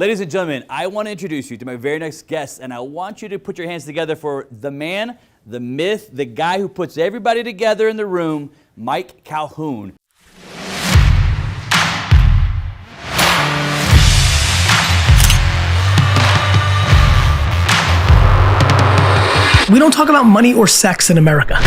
Ladies and gentlemen, I want to introduce you to my very next guest, and I want you to put your hands together for the man, the myth, the guy who puts everybody together in the room, Mike Calhoun. We don't talk about money or sex in America.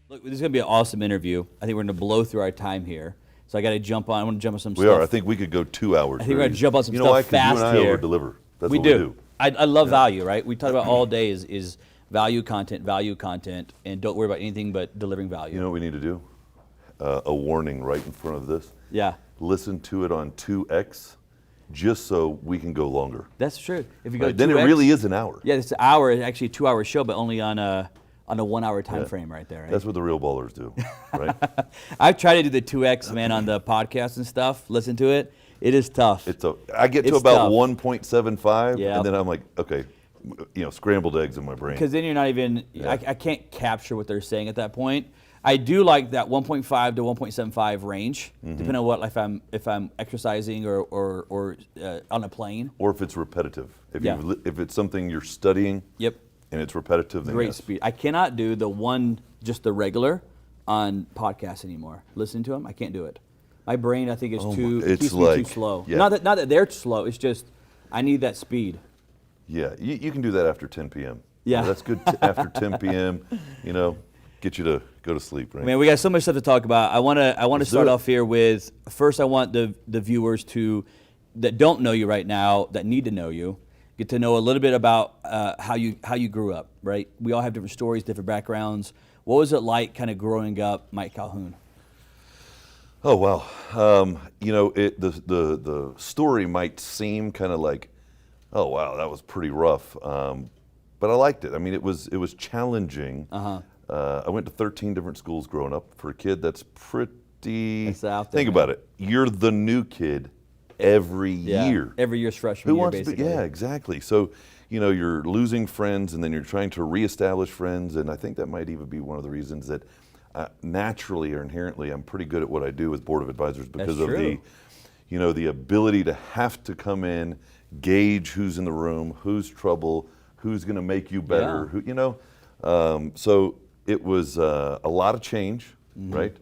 Look, this is going to be an awesome interview. I think we're going to blow through our time here. So I got to jump on. I want to jump on some stuff. We are. I think we could go 2 hours. I think we're going to jump on some stuff stuff fast you and I here. over-deliver. That's we what do. we do. I love value, right? We talk about all day is value content, and don't worry about anything but delivering value. You know what we need to do? A warning right in front of this. Yeah. Listen to it on 2X, just so we can go longer. That's true. If you go Right? Then 2X, it really is an hour. Yeah, it's an hour. It's actually a 2 hour show, but only on a 1 hour time frame right there. Right? That's what the real ballers do, right? I've tried to do the 2X, man, on the podcast and stuff. Listen to it. It is tough. I get to about 1.75, Yeah. and then I'm like, okay, scrambled eggs in my brain. Because then you're not even, I can't capture what they're saying at that point. I do like that 1.5 to 1.75 range, depending on what, if I'm exercising or on a plane. Or if it's repetitive. If it's something you're studying. Yep. And it's repetitive, then Great yes. speed. I cannot do just the regular on podcasts anymore. Listening to them, I can't do it. My brain, I think, is keeps me too slow. Yeah. Not that they're slow. It's just I need that speed. Yeah, you can do that after 10 p.m. Yeah. That's good after 10 p.m., get you to go to sleep, right? Man, we got so much stuff to talk about. I want to start off here with, first I want the viewers that don't know you right now, that need to know you, get to know a little bit about how you grew up, right? We all have different stories, different backgrounds. What was it like kind of growing up, Mike Calhoun? Oh, wow. The story might seem kind of like, oh, wow, that was pretty rough. But I liked it. I mean, it was challenging. I went to 13 different schools growing up. For a kid, that's pretty... It's out there, think about it. You're the new kid every year. Every year's freshman year, basically. Yeah, exactly. So, you're losing friends, and then you're trying to reestablish friends, and I think that might even be one of the reasons that naturally or inherently I'm pretty good at what I do with Board of Advisors because of the ability to have to come in, gauge who's in the room, who's trouble, who's going to make you better, so it was a lot of change, right?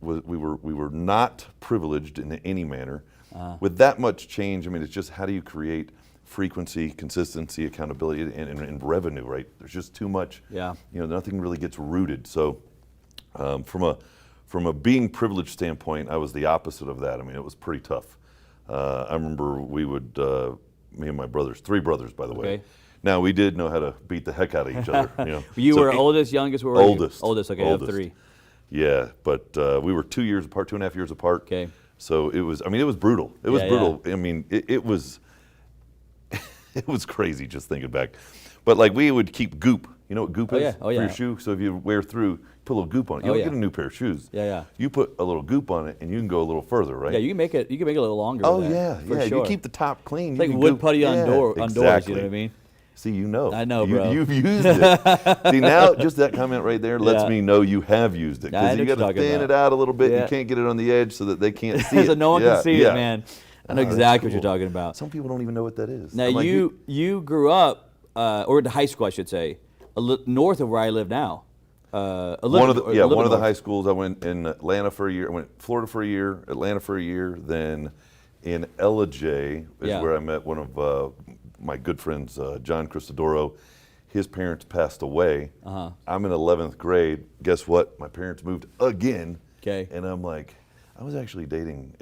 We were not privileged in any manner. With that much change, I mean, it's just how do you create frequency, consistency, accountability, and revenue, right? There's just too much. Yeah. Nothing really gets rooted. So from a being privileged standpoint, I was the opposite of that. I mean, it was pretty tough. I remember we would, me and my brothers, 3 brothers, by the way. Now, we did know how to beat the heck out of each other. You were oldest, youngest? What were oldest. You? Oldest, okay, I have 3. Yeah, but we were 2 years apart, 2.5 years apart. Okay. So it was brutal. It was brutal. I mean, it was crazy just thinking back. But like we would keep goop. You know what goop is? Oh, yeah. For your shoe. So if you wear through, put a little goop on it. You don't get a new pair of shoes. Yeah. You put a little goop on it and you can go a little further, right? Yeah, you can make it a little longer. Oh, with that, yeah. Sure. You keep the top clean. It's like wood putty on doors, exactly. you know what I mean? See, you know. I know, bro. You've used it. See, now just that comment right there lets me know you have used it. Because you got to thin it out a little bit. You can't get it on the edge so that they can't see it. So no one can see it, man. I know exactly what you're talking about. Some people don't even know what that is. Now, you grew up, or into high school, I should say, north of where I live now. One of the high schools. I went in Atlanta for a year. I went Florida for a year, Atlanta for a year. Then in LJ is where I met one of my good friends, John Cristodoro. His parents passed away. I'm in 11th grade. Guess what? My parents moved again. Okay. And I'm like, I was actually dating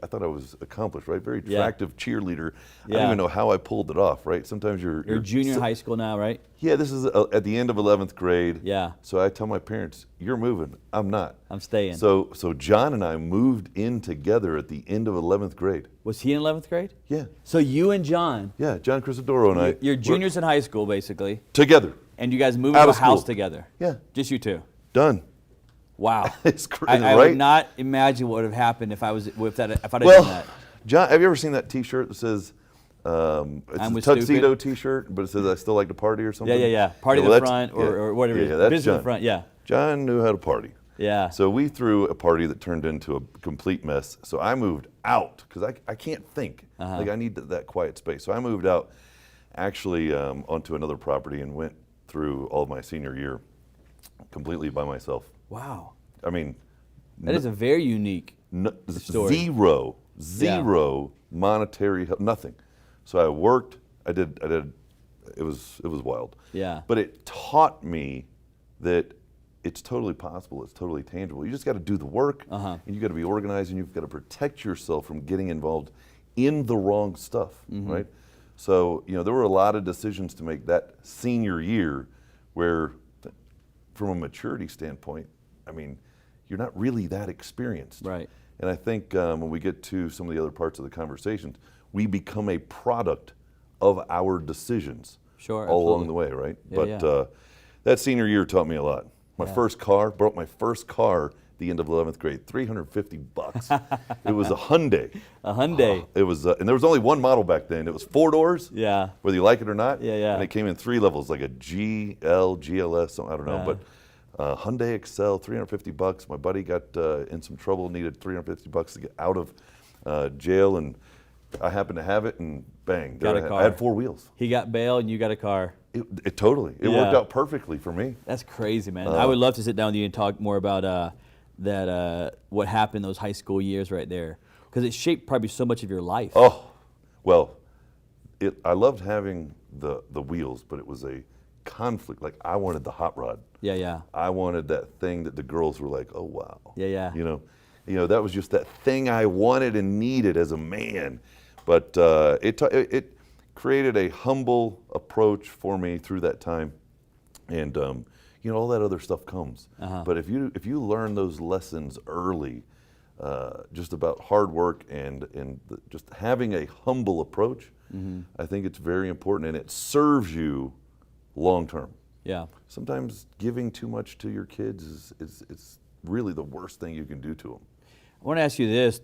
I thought I was accomplished, right? Very attractive cheerleader. I don't even know how I pulled it off, right? Sometimes you're junior in high school now, right? Yeah, this is at the end of 11th grade. Yeah. So I tell my parents, you're moving. I'm not. I'm staying. So John and I moved in together at the end of 11th grade. Was he in 11th grade? Yeah. So you and John. Yeah, John Cristodoro and I. You're juniors in high school, basically. Together. And you guys moved to a house together. Yeah. Just you two. Done. Wow. It's crazy, I right? would not imagine what would have happened if I'd done Well, that. John, have you ever seen that T-shirt that says, it's I'm a with tuxedo stupid. T-shirt, but it says "I still like to party" or something? Yeah. Party Yeah, in well, the front or whatever it is. that's Business in John. the front, yeah. John knew how to party. Yeah. So we threw a party that turned into a complete mess. So I moved out because I can't think. Like I need that quiet space. So I moved out actually onto another property and went through all of my senior year completely by myself. Wow. I mean, That is a very unique story. Zero monetary help, nothing. So I worked. I did. It was wild. Yeah. But it taught me that it's totally possible. It's totally tangible. You just got to do the work, and you got to be organized, and you've got to protect yourself from getting involved in the wrong stuff, right? So there were a lot of decisions to make that senior year, where, from a maturity standpoint, I mean, you're not really that experienced, Right. And I think when we get to some of the other parts of the conversations, we become a product of our decisions Sure, all along absolutely. the way, right? Yeah, But that senior year taught me a lot. My first car, bought my first car at the end of 11th grade, $350. It was a Hyundai. A Hyundai. It was, and there was only one model back then. It was 4 doors. Yeah. Whether you like it or not. Yeah. And it came in 3 levels, like a GL, GLS, I don't know. Yeah. But Hyundai Excel, $350. My buddy got in some trouble, needed $350 to get out of jail, and I happened to have it, and bang, Got a car. I had 4 wheels. He got bail and you got a car. It totally. It Yeah. worked out perfectly for me. That's crazy, man. I would love to sit down with you and talk more about what happened in those high school years right there, because it shaped probably so much of your life. Oh, well, I loved having the wheels, but it was a conflict. Like, I wanted the hot rod. Yeah. I wanted that thing that the girls were like, oh, wow. Yeah. You know, that was just that thing I wanted and needed as a man. But it created a humble approach for me through that time. And, all that other stuff comes. But if you learn those lessons early, just about hard work and just having a humble approach, I think it's very important, and it serves you long term. Yeah. Sometimes giving too much to your kids is really the worst thing you can do to them. I want to ask you this.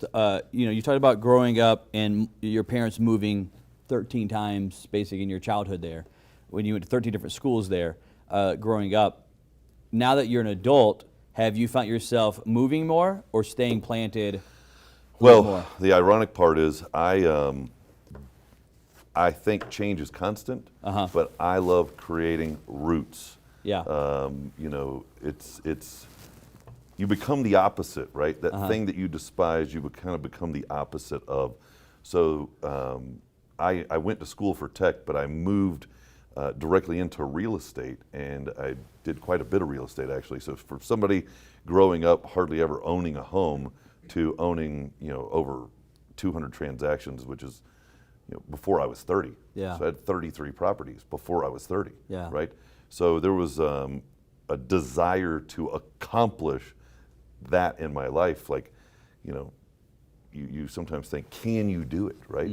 You talked about growing up and your parents moving 13 times, basically, in your childhood there, when you went to 13 different schools there, growing up. Now that you're an adult, have you found yourself moving more or staying planted a little more? Well, the ironic part is I think change is constant, but I love creating roots. Yeah. It's you become the opposite, right? That thing that you despise, you kind of become the opposite of. So I went to school for tech, but I moved directly into real estate, and I did quite a bit of real estate, actually. So for somebody growing up, hardly ever owning a home, to owning over 200 transactions, which is before I was 30. Yeah. So I had 33 properties before I was 30. Yeah. Right. So there was a desire to accomplish that in my life. Like, you sometimes think, can you do it? Right.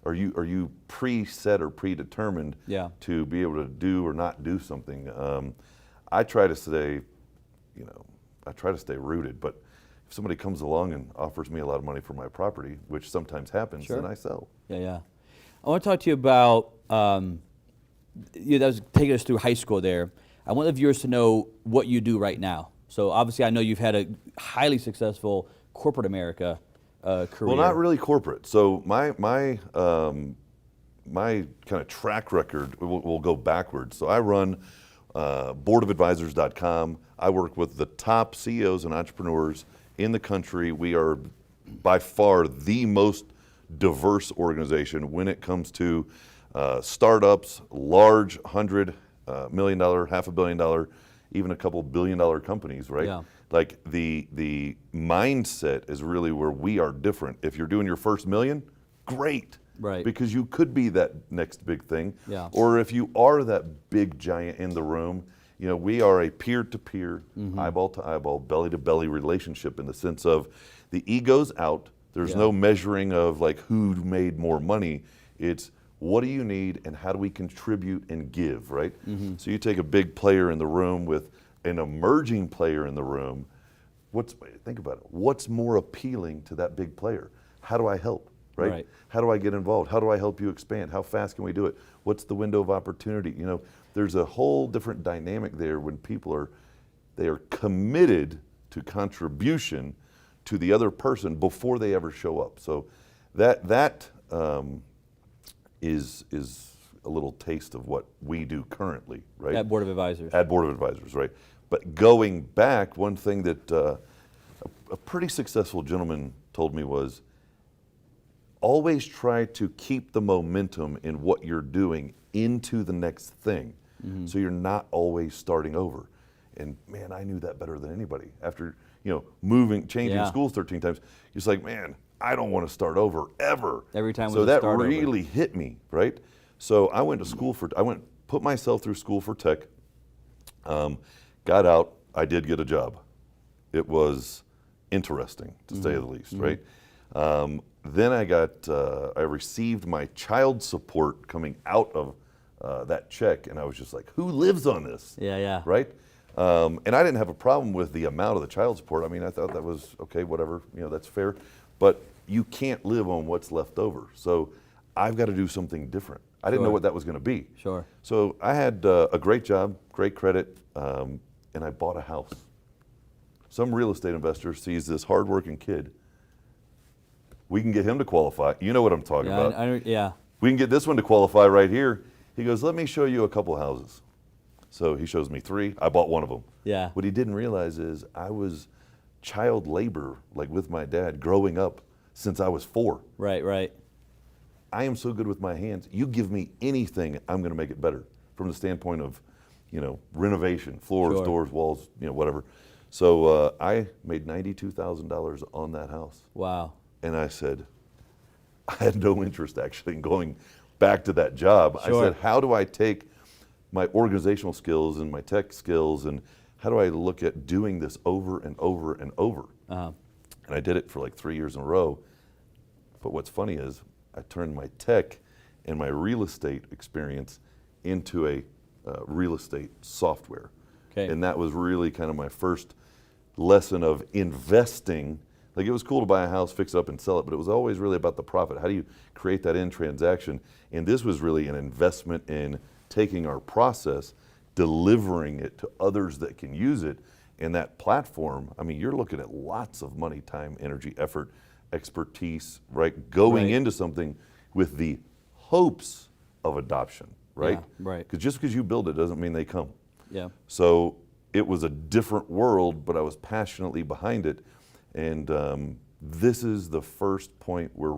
Are you preset or predetermined to be able to do or not do something? I try to stay rooted, but if somebody comes along and offers me a lot of money for my property, which sometimes happens, then I sell. Yeah. I want to talk to you about, that was taking us through high school there. I want the viewers to know what you do right now. So obviously I know you've had a highly successful corporate America career. Well, not really corporate. So my kind of track record will go backwards. So I run boardofadvisors.com. I work with the top CEOs and entrepreneurs in the country. We are by far the most diverse organization when it comes to startups, large $100 million, $500 million, even a couple $1 billion companies, right? Yeah. Like the mindset is really where we are different. If you're doing your first $1 million, great. Right. Because you could be that next big thing. Yeah. Or if you are that big giant in the room, we are a peer-to-peer, eyeball-to-eyeball, belly-to-belly relationship, in the sense of the ego's out. There's no measuring of like who made more money. It's what do you need and how do we contribute and give, right? So you take a big player in the room with an emerging player in the room, think about it. What's more appealing to that big player? How do I help? Right. How do I get involved? How do I help you expand? How fast can we do it? What's the window of opportunity? There's a whole different dynamic there when people are committed to contribution to the other person before they ever show up. So that is a little taste of what we do currently, right? At Board of Advisors. At Board of Advisors, right? But going back, one thing that a pretty successful gentleman told me was, always try to keep the momentum in what you're doing into the next thing. So you're not always starting over. And man, I knew that better than anybody. After changing schools 13 times, it's like, man, I don't want to start over ever. Every time was so a that start over. really hit me, right? So I went to school put myself through school for tech, got out, I did get a job. It was interesting, to say the least, right? Then I received my child support coming out of that check, and I was just like, who lives on this? Yeah. Right? And I didn't have a problem with the amount of the child support. I mean, I thought that was okay, whatever, that's fair. But you can't live on what's left over. So I've got to do something different. I didn't know what that was going to be. Sure. So I had a great job, great credit, and I bought a house. Some real estate investor sees this hardworking kid. We can get him to qualify. You know what I'm talking about. Yeah. We can get this one to qualify right here. He goes, let me show you a couple houses. So he shows me 3. I bought one of them. Yeah. What he didn't realize is I was child labor, like with my dad, growing up since I was 4. Right. I am so good with my hands. You give me anything, I'm going to make it better from the standpoint of, renovation, floors, Sure. doors, walls, whatever. So I made $92,000 on that house. Wow. And I said, I had no interest actually in going back to that job. Sure. I said, how do I take my organizational skills and my tech skills, and how do I look at doing this over and over and over? Uh-huh. And I did it for like 3 years in a row. But what's funny is I turned my tech and my real estate experience into a real estate software. Okay. And that was really kind of my first lesson of investing. Like, it was cool to buy a house, fix it up, and sell it, but it was always really about the profit. How do you create that end transaction? And this was really an investment in taking our process, delivering it to others that can use it. And that platform, I mean, you're looking at lots of money, time, energy, effort, expertise, right? Going into something with the hopes of adoption, right? Yeah, right. Because just because you build it doesn't mean they come. Yeah. So it was a different world, but I was passionately behind it. And this is the first point where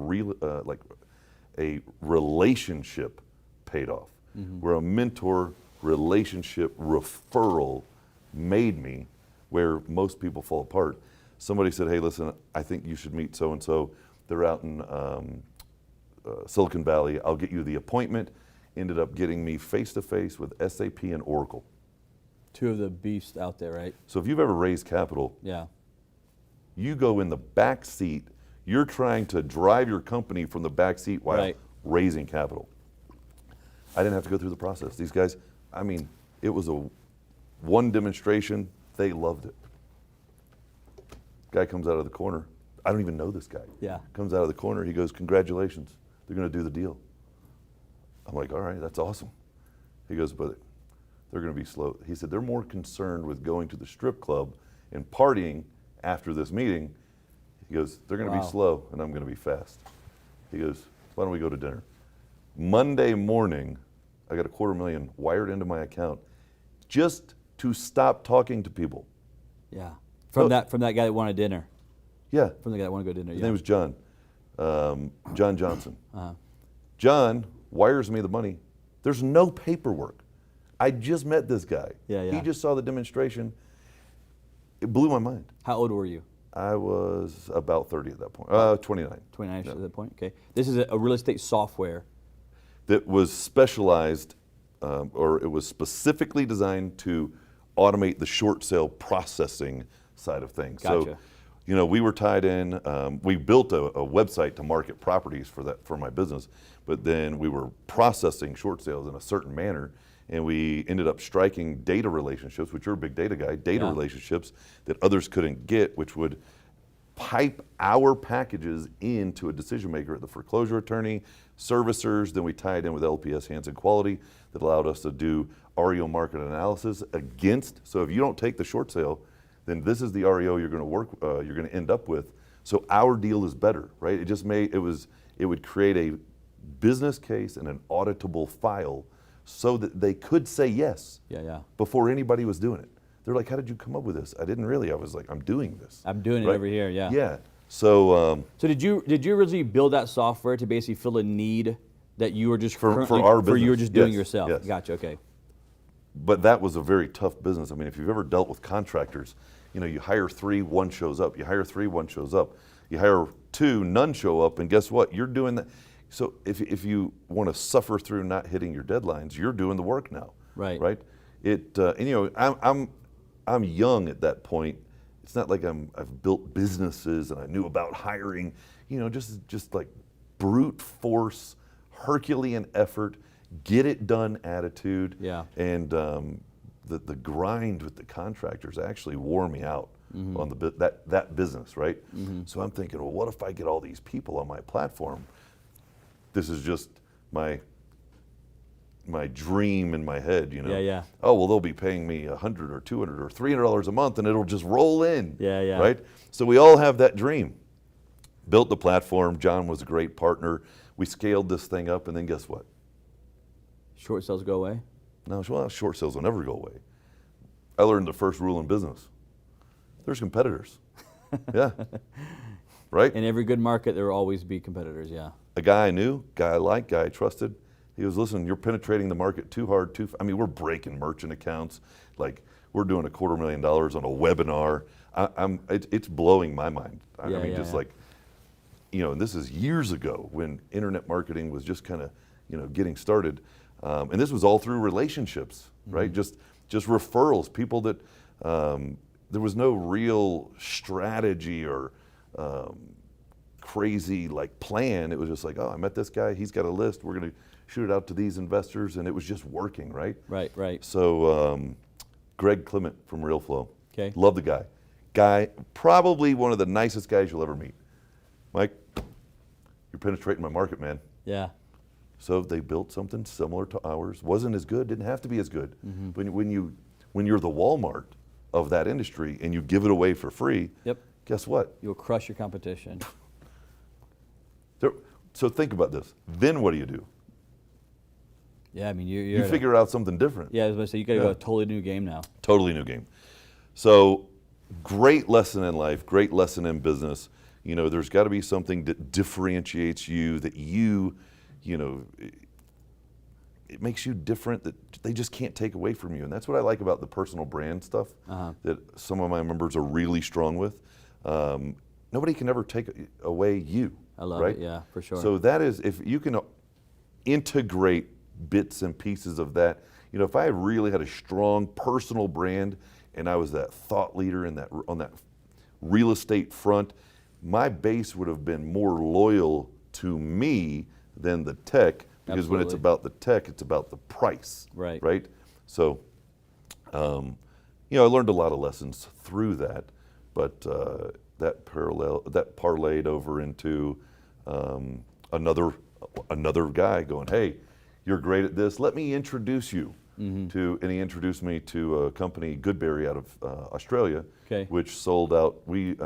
a relationship paid off, where a mentor relationship referral made me, where most people fall apart. Somebody said, hey, listen, I think you should meet so-and-so. They're out in Silicon Valley. I'll get you the appointment. Ended up getting me face-to-face with SAP and Oracle. 2 of the beasts out there, right? So if you've ever raised capital, Yeah. you go in the back seat, you're trying to drive your company from the back seat while raising capital. I didn't have to go through the process. These guys, I mean, it was one demonstration, they loved it. Guy comes out of the corner, I don't even know this guy. Yeah. Comes out of the corner, he goes, congratulations, they're gonna do the deal. I'm like, all right, that's awesome. He goes, but they're gonna be slow. He said, they're more concerned with going to the strip club and partying after this meeting. He goes, they're going to be slow and I'm going to be fast. He goes, why don't we go to dinner? Monday morning, I got $250,000 wired into my account just to stop talking to people. Yeah. From that guy that wanted dinner. Yeah. From the guy that wanted to go to dinner. His name was John. John Johnson. John wires me the money. There's no paperwork. I just met this guy. Yeah. He just saw the demonstration. It blew my mind. How old were you? I was about 30 at that point, 29. 29 at that point, okay. This is a real estate software. That was specialized, or it was specifically designed to automate the short sale processing side of things. Gotcha. So, we were tied in, we built a website to market properties for my business, but then we were processing short sales in a certain manner, and we ended up striking data relationships, which you're a big data guy, data Yeah. relationships that others couldn't get, which would pipe our packages into a decision maker at the foreclosure attorney, servicers. Then we tied in with LPS Hands and Quality that allowed us to do REO market analysis against. So if you don't take the short sale, then this is the REO you're going to end up with. So our deal is better, right? It would create a business case and an auditable file so that they could say yes before anybody was doing it. They're like, how did you come up with this? I didn't really. I was like, I'm doing this. I'm doing it right? over here, yeah. Yeah. So So did you originally build that software to basically fill a need that you were just For currently, our for you were business, just doing yes, yourself? yes. Gotcha, okay. but that was a very tough business. I mean, if you've ever dealt with contractors, you hire 3, 1 shows up. You hire 3, 1 shows up. You hire 2, none show up, and guess what? You're doing that. So if you want to suffer through not hitting your deadlines, you're doing the work now. Right. Right. I'm young at that point. It's not like I've built businesses and I knew about hiring. Just like brute force, Herculean effort, get it done attitude. Yeah. And the grind with the contractors actually wore me out on that business, right? So I'm thinking, well, what if I get all these people on my platform? This is just my dream in my head, Yeah. Oh, well, they'll be paying me $100 or $200 or $300 a month, and it'll just roll in. Yeah. Right. So we all have that dream. Built the platform. John was a great partner. We scaled this thing up, and then guess what? Short sales go away? No, well, short sales will never go away. I learned the first rule in business. There's competitors. Yeah. Right? In every good market, there will always be competitors, yeah. A guy I knew, guy I liked, guy I trusted, he was, listen, you're penetrating the market too hard, we're breaking merchant accounts. Like, we're doing $250,000 on a webinar. It's blowing my mind. And this is years ago when internet marketing was just kind of, getting started. And this was all through relationships, right? Just referrals, people that, there was no real strategy or crazy plan. It was just like, oh, I met this guy, he's got a list, we're going to shoot it out to these investors, and it was just working, right? Right. So Greg Clement from RealFlow. Okay. Love the guy. Guy, probably one of the nicest guys you'll ever meet. Mike, you're penetrating my market, man. Yeah. So they built something similar to ours. Wasn't as good, didn't have to be as good. When you're the Walmart of that industry and you give it away for free, guess what? You'll crush your competition. So think about this. Then what do you do? Yeah, I mean, You figure out something different. Yeah, I was going to say, you got to go a totally new game now. Totally new game. So great lesson in life, great lesson in business. There's got to be something that differentiates you, that it makes you different, that they just can't take away from you. And that's what I like about the personal brand stuff that some of my members are really strong with. Nobody can ever take away you. I love right? it, yeah, for sure. So that is, if you can integrate bits and pieces of that, if I really had a strong personal brand and I was that thought leader on that real estate front, my base would have been more loyal to me than the tech, because when it's about the tech, it's about the price. Right. Right. So, I learned a lot of lessons through that, but that parlayed over into another guy going, hey, you're great at this. Let me introduce you to, and he introduced me to a company, Goodberry, out of Australia, which sold out. We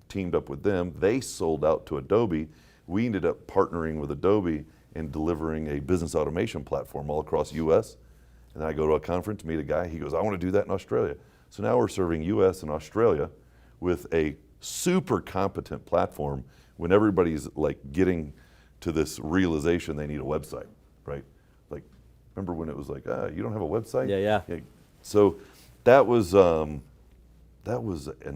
teamed up with them. They sold out to Adobe. We ended up partnering with Adobe and delivering a business automation platform all across U.S. And then I go to a conference, meet a guy. He goes, I want to do that in Australia. So now we're serving U.S. and Australia with a super competent platform when everybody's getting to this realization they need a website, right? Remember when it was like, you don't have a website? Yeah. So that was an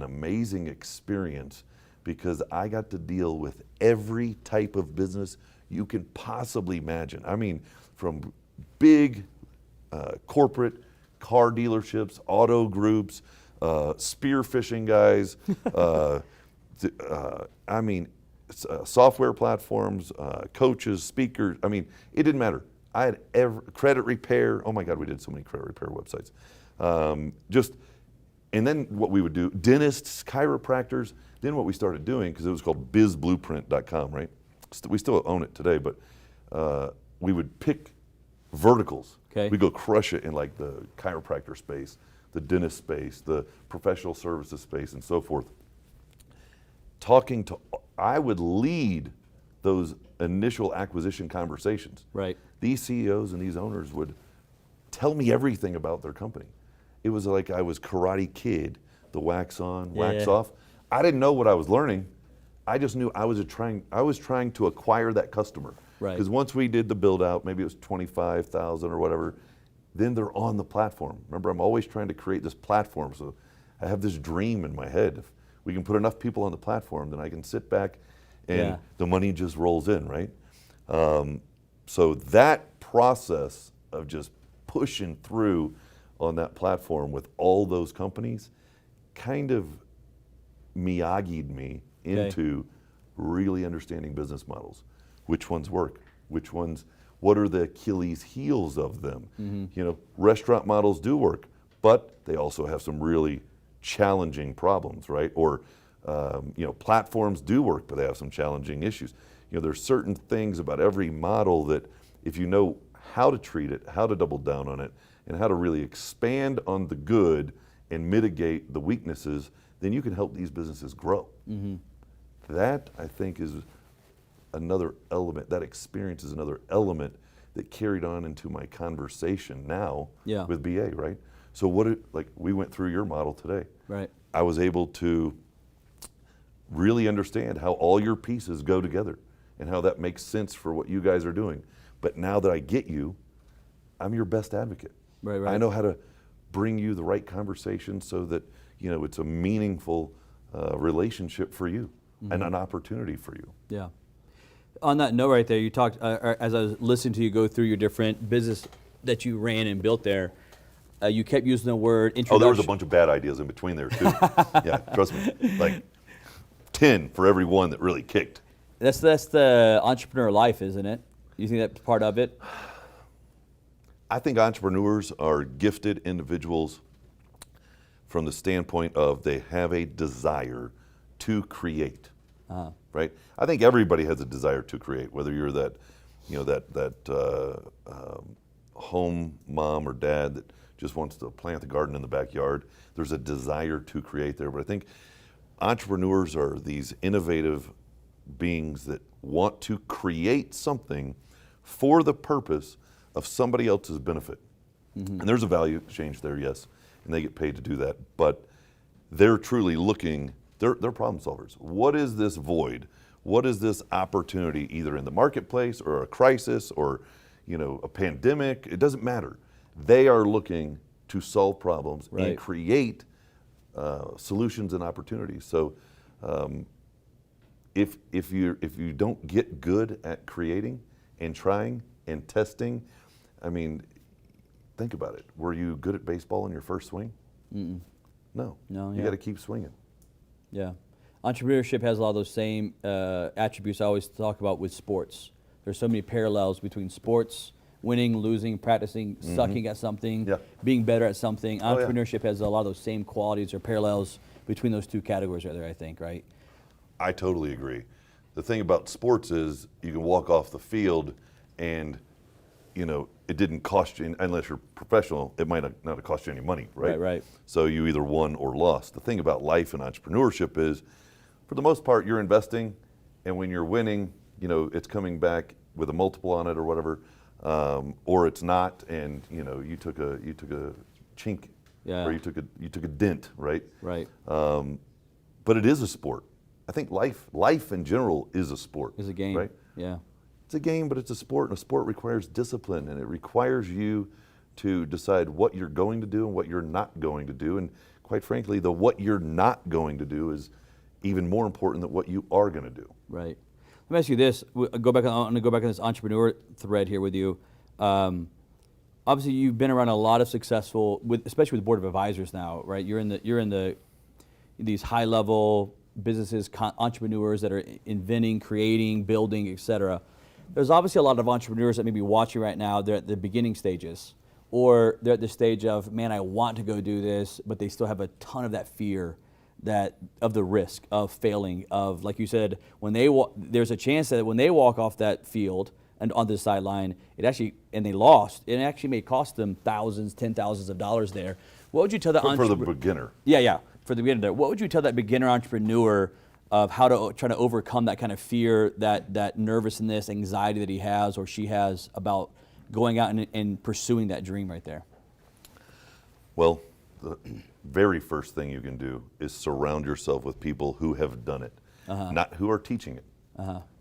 amazing experience, because I got to deal with every type of business you can possibly imagine. I mean, from big corporate car dealerships, auto groups, spearfishing guys, software platforms, coaches, speakers. I mean, it didn't matter. I had credit repair. Oh my God, we did so many credit repair websites. And then what we would do, dentists, chiropractors. Then what we started doing, because it was called bizblueprint.com, right? We still own it today, but we would pick verticals. Okay. We go crush it in like the chiropractor space, the dentist space, the professional services space, and so forth. I would lead those initial acquisition conversations. Right. These CEOs and these owners would tell me everything about their company. It was like I was Karate Kid, the wax on, wax off. I didn't know what I was learning. I just knew I was trying to acquire that customer. Right. Because once we did the build out, maybe it was 25,000 or whatever, then they're on the platform. Remember, I'm always trying to create this platform. So I have this dream in my head. If we can put enough people on the platform, then I can sit back and the money just rolls in, right? So that process of just pushing through on that platform with all those companies kind of Miyagi'd me into really understanding business models. Which ones work? What are the Achilles heels of them? You know, restaurant models do work, but they also have some really challenging problems, right? Or, you know, platforms do work, but they have some challenging issues. You know, there's certain things about every model that if you know how to treat it, how to double down on it, and how to really expand on the good and mitigate the weaknesses, then you can help these businesses grow. That, I think, is another element. That experience is another element that carried on into my conversation now with BA, right? So like we went through your model today. Right. I was able to really understand how all your pieces go together and how that makes sense for what you guys are doing. But now that I get you, I'm your best advocate. Right. I know how to bring you the right conversation so that, you know, it's a meaningful relationship for you and an opportunity for you. Yeah. On that note right there, you talked, as I was listening to you go through your different business that you ran and built there, you kept using the word introduction. Oh, there was a bunch of bad ideas in between there too. Yeah, trust me. Like 10 for every one that really kicked. That's the entrepreneur life, isn't it? You think that's part of it? I think entrepreneurs are gifted individuals from the standpoint of they have a desire to create. Right? I think everybody has a desire to create, whether you're that, you know, that home mom or dad that just wants to plant the garden in the backyard. There's a desire to create there. But I think entrepreneurs are these innovative beings that want to create something for the purpose of somebody else's benefit. And there's a value exchange there, yes, and they get paid to do that. But they're truly looking, they're problem solvers. What is this void? What is this opportunity, either in the marketplace or a crisis or, you know, a pandemic? It doesn't matter. They are looking to solve problems and create solutions and opportunities. So if you don't get good at creating and trying and testing, I mean, think about it. Were you good at baseball in your first swing? No. You got to keep swinging. Yeah. Entrepreneurship has a lot of those same attributes I always talk about with sports. There's so many parallels between sports, winning, losing, practicing, sucking at something, being better at something. Entrepreneurship has a lot of those same qualities or parallels between those two categories right there, I think, right? I totally agree. The thing about sports is you can walk off the field and, you know, it didn't cost you, unless you're professional, it might not have cost you any money, right? Right. So you either won or lost. The thing about life and entrepreneurship is, for the most part, you're investing, and when you're winning, you know, it's coming back with a multiple on it or whatever, or it's not, and you know, you took a chink, or you took a dent, right? Right. But it is a sport. I think life in general is a sport. It's a game, right? Yeah. It's a game, but it's a sport, and a sport requires discipline, and it requires you to decide what you're going to do and what you're not going to do, and quite frankly, the what you're not going to do is even more important than what you are going to do. Right. Let me ask you this. I'm going to go back on this entrepreneur thread here with you. Obviously, you've been around a lot of successful, especially with board of advisors now, right? You're in these high level businesses, entrepreneurs that are inventing, creating, building, etc. there's obviously a lot of entrepreneurs that may be watching right now. They're at the beginning stages, or they're at the stage of, man, I want to go do this, but they still have a ton of that fear of the risk of failing, of, like you said, when there's a chance that when they walk off that field and onto the sideline, and they lost, it actually may cost them thousands, $10,000s of dollars there. What would you tell the for the beginner? Yeah, for the beginner there. What would you tell that beginner entrepreneur of how to try to overcome that kind of fear, that nervousness, anxiety that he has or she has about going out and pursuing that dream right there? Well, the very first thing you can do is surround yourself with people who have done it, not who are teaching it.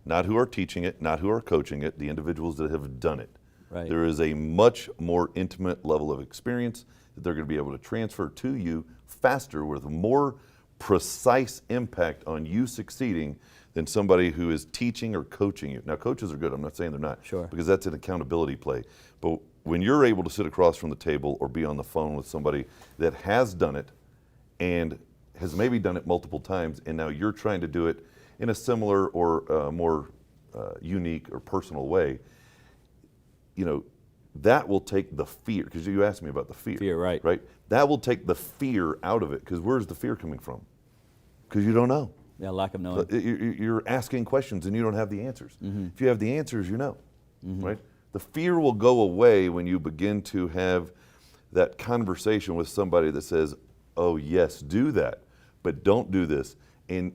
Not who are teaching it, not who are coaching it, the individuals that have done it. Right. There is a much more intimate level of experience that they're going to be able to transfer to you faster with more precise impact on you succeeding than somebody who is teaching or coaching you. Now, coaches are good. I'm not saying they're not. Sure. Because that's an accountability play. But when you're able to sit across from the table or be on the phone with somebody that has done it and has maybe done it multiple times, and now you're trying to do it in a similar or more unique or personal way, that will take the fear, because you asked me about the fear. Fear, right. Right? That will take the fear out of it, because where's the fear coming from? Because you don't know. Yeah, lack of knowing. You're asking questions and you don't have the answers. If you have the answers, you know, right? The fear will go away when you begin to have that conversation with somebody that says, oh yes, do that, but don't do this. And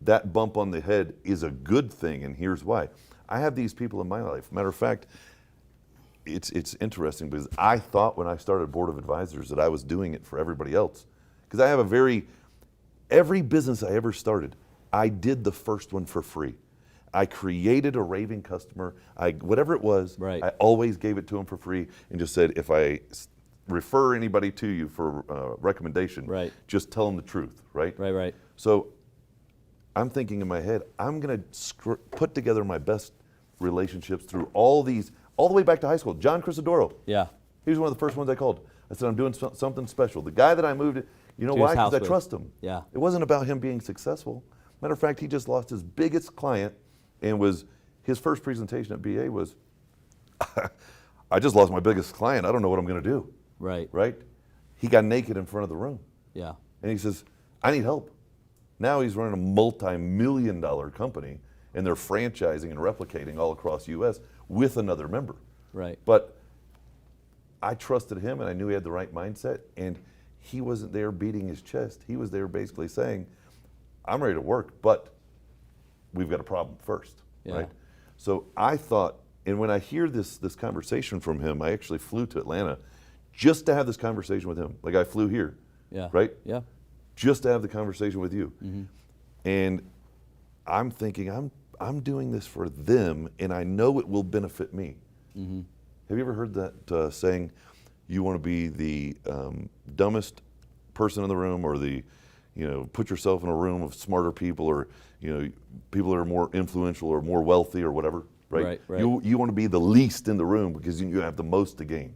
that bump on the head is a good thing, and here's why. I have these people in my life. Matter of fact, it's interesting because I thought when I started Board of Advisors that I was doing it for everybody else. Because I have every business I ever started, I did the first one for free. I created a raving customer, whatever it was, right. I always gave it to them for free and just said, if I refer anybody to you for recommendation, right. just tell them the truth, right? Right. So I'm thinking in my head, I'm going to put together my best relationships through all the way back to high school. John Crisadoro. Yeah. He was one of the first ones I called. I said, I'm doing something special. The guy that I moved, why? Because I trust him. Yeah. It wasn't about him being successful. Matter of fact, he just lost his biggest client, and his first presentation at BA was, I just lost my biggest client. I don't know what I'm going to do. Right. Right? He got naked in front of the room. Yeah. And he says, I need help. Now he's running a multi-million-dollar company, and they're franchising and replicating all across the U.S. with another member. Right. But I trusted him, and I knew he had the right mindset, and he wasn't there beating his chest. He was there basically saying, I'm ready to work, but we've got a problem first, right? So I thought, and when I hear this conversation from him, I actually flew to Atlanta just to have this conversation with him. Like I flew here, right? Yeah. Just to have the conversation with you. And I'm thinking, I'm doing this for them, and I know it will benefit me. Have you ever heard that saying, you want to be the dumbest person in the room, or put yourself in a room of smarter people, or people that are more influential or more wealthy or whatever, right? Right. You want to be the least in the room because you have the most to gain,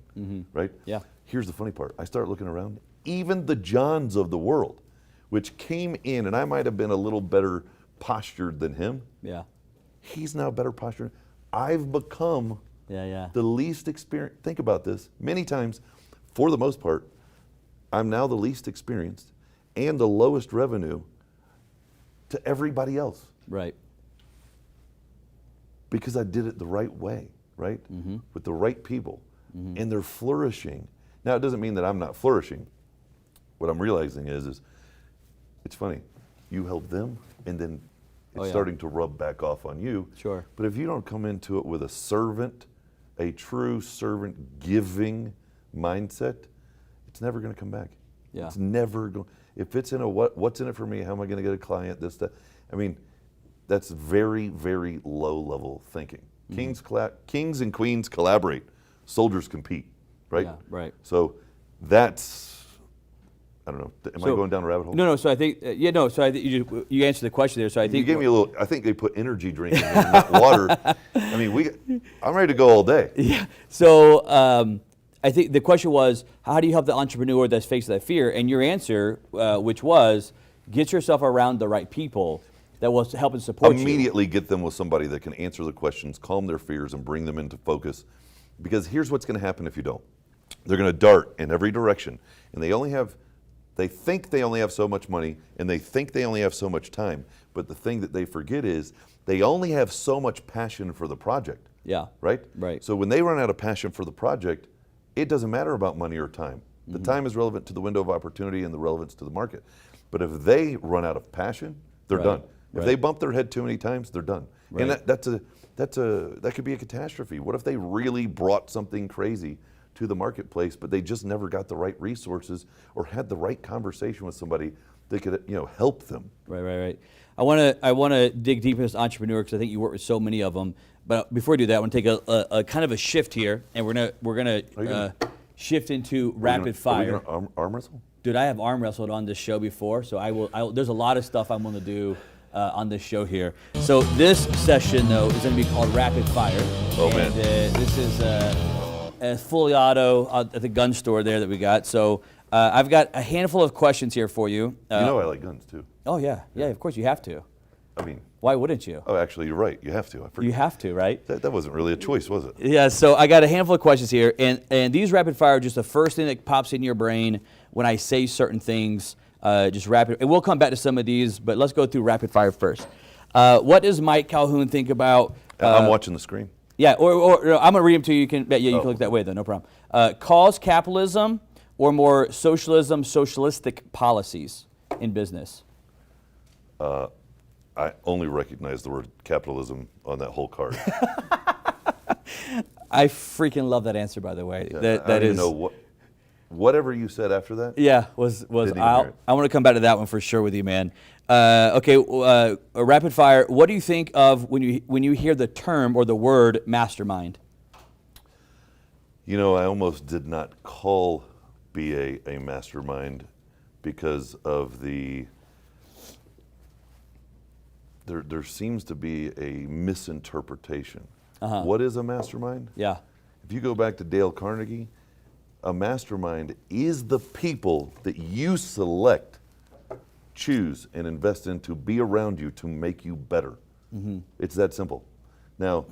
right? Yeah. Here's the funny part. I started looking around. Even the Johns of the world, which came in, and I might have been a little better postured than him. Yeah. He's now better postured. I've become the least experienced. Think about this. Many times, for the most part, I'm now the least experienced and the lowest revenue to everybody else. Right. Because I did it the right way, right? With the right people. And they're flourishing. Now, it doesn't mean that I'm not flourishing. What I'm realizing is it's funny. You help them, and then it's starting to rub back off on you. Sure. But if you don't come into it with a true servant giving mindset, it's never going to come back. Yeah. It's never going. If it's in a what's in it for me? How am I going to get a client? This, that. I mean, that's very, very low level thinking. Kings and queens collaborate. Soldiers compete. Right. Yeah. Right. So that's. I don't know. Am I going down a rabbit hole? No. So I think So I think you answered the question there. So I think you gave me a little. I think they put energy drink in there, not water. I mean, I'm ready to go all day. Yeah. So I think the question was, how do you help the entrepreneur that's faced that fear? And your answer, which was, get yourself around the right people that will help and support you. Immediately get them with somebody that can answer the questions, calm their fears, and bring them into focus. Because here's what's going to happen if you don't. They're going to dart in every direction, and they think they only have so much money, and they think they only have so much time. But the thing that they forget is they only have so much passion for the project. Yeah. Right? Right. So when they run out of passion for the project, it doesn't matter about money or time. The time is relevant to the window of opportunity and the relevance to the market. But if they run out of passion, they're Right. done. If Right. they bump their head too many times, they're done. Right. And that could be a catastrophe. What if they really brought something crazy to the marketplace, but they just never got the right resources or had the right conversation with somebody that could, help them? Right. I want to dig deep into this entrepreneur because I think you work with so many of them. But before I do that, I want to take a kind of a shift here, and we're gonna shift into rapid fire. Are we gonna arm wrestle? Dude, I have arm wrestled on this show before, so I will. There's a lot of stuff I'm going to do on this show here. So this session, though, is going to be called Rapid Fire. Oh, and, man. This is a fully auto at the gun store there that we got. So I've got a handful of questions here for you. I like guns too. Oh, yeah, of course you have to. I mean, Why wouldn't you? oh, actually, you're right. You have to. I forget. You have to, right? That wasn't really a choice, was it? Yeah, so I got a handful of questions here, and these rapid fire are just the first thing that pops in your brain when I say certain things, just rapid. And we'll come back to some of these, but let's go through rapid fire first. What does Mike Calhoun think about? I'm watching the screen. Yeah, or I'm gonna read them to you. You can look that way though, no problem. Cause capitalism or more socialism, socialistic policies in business? I only recognize the word capitalism on that whole card. I freaking love that answer, by the way. I That don't is. even know whatever you said after that. Yeah, was Didn't even hear I it. want to come back to that one for sure with you, man. Okay, a rapid fire. What do you think of when you hear the term or the word mastermind? I almost did not call BA a mastermind because of there seems to be a misinterpretation. What is a mastermind? Yeah. If you go back to Dale Carnegie, a mastermind is the people that you select, choose, and invest in to be around you to make you better. It's that simple. Now,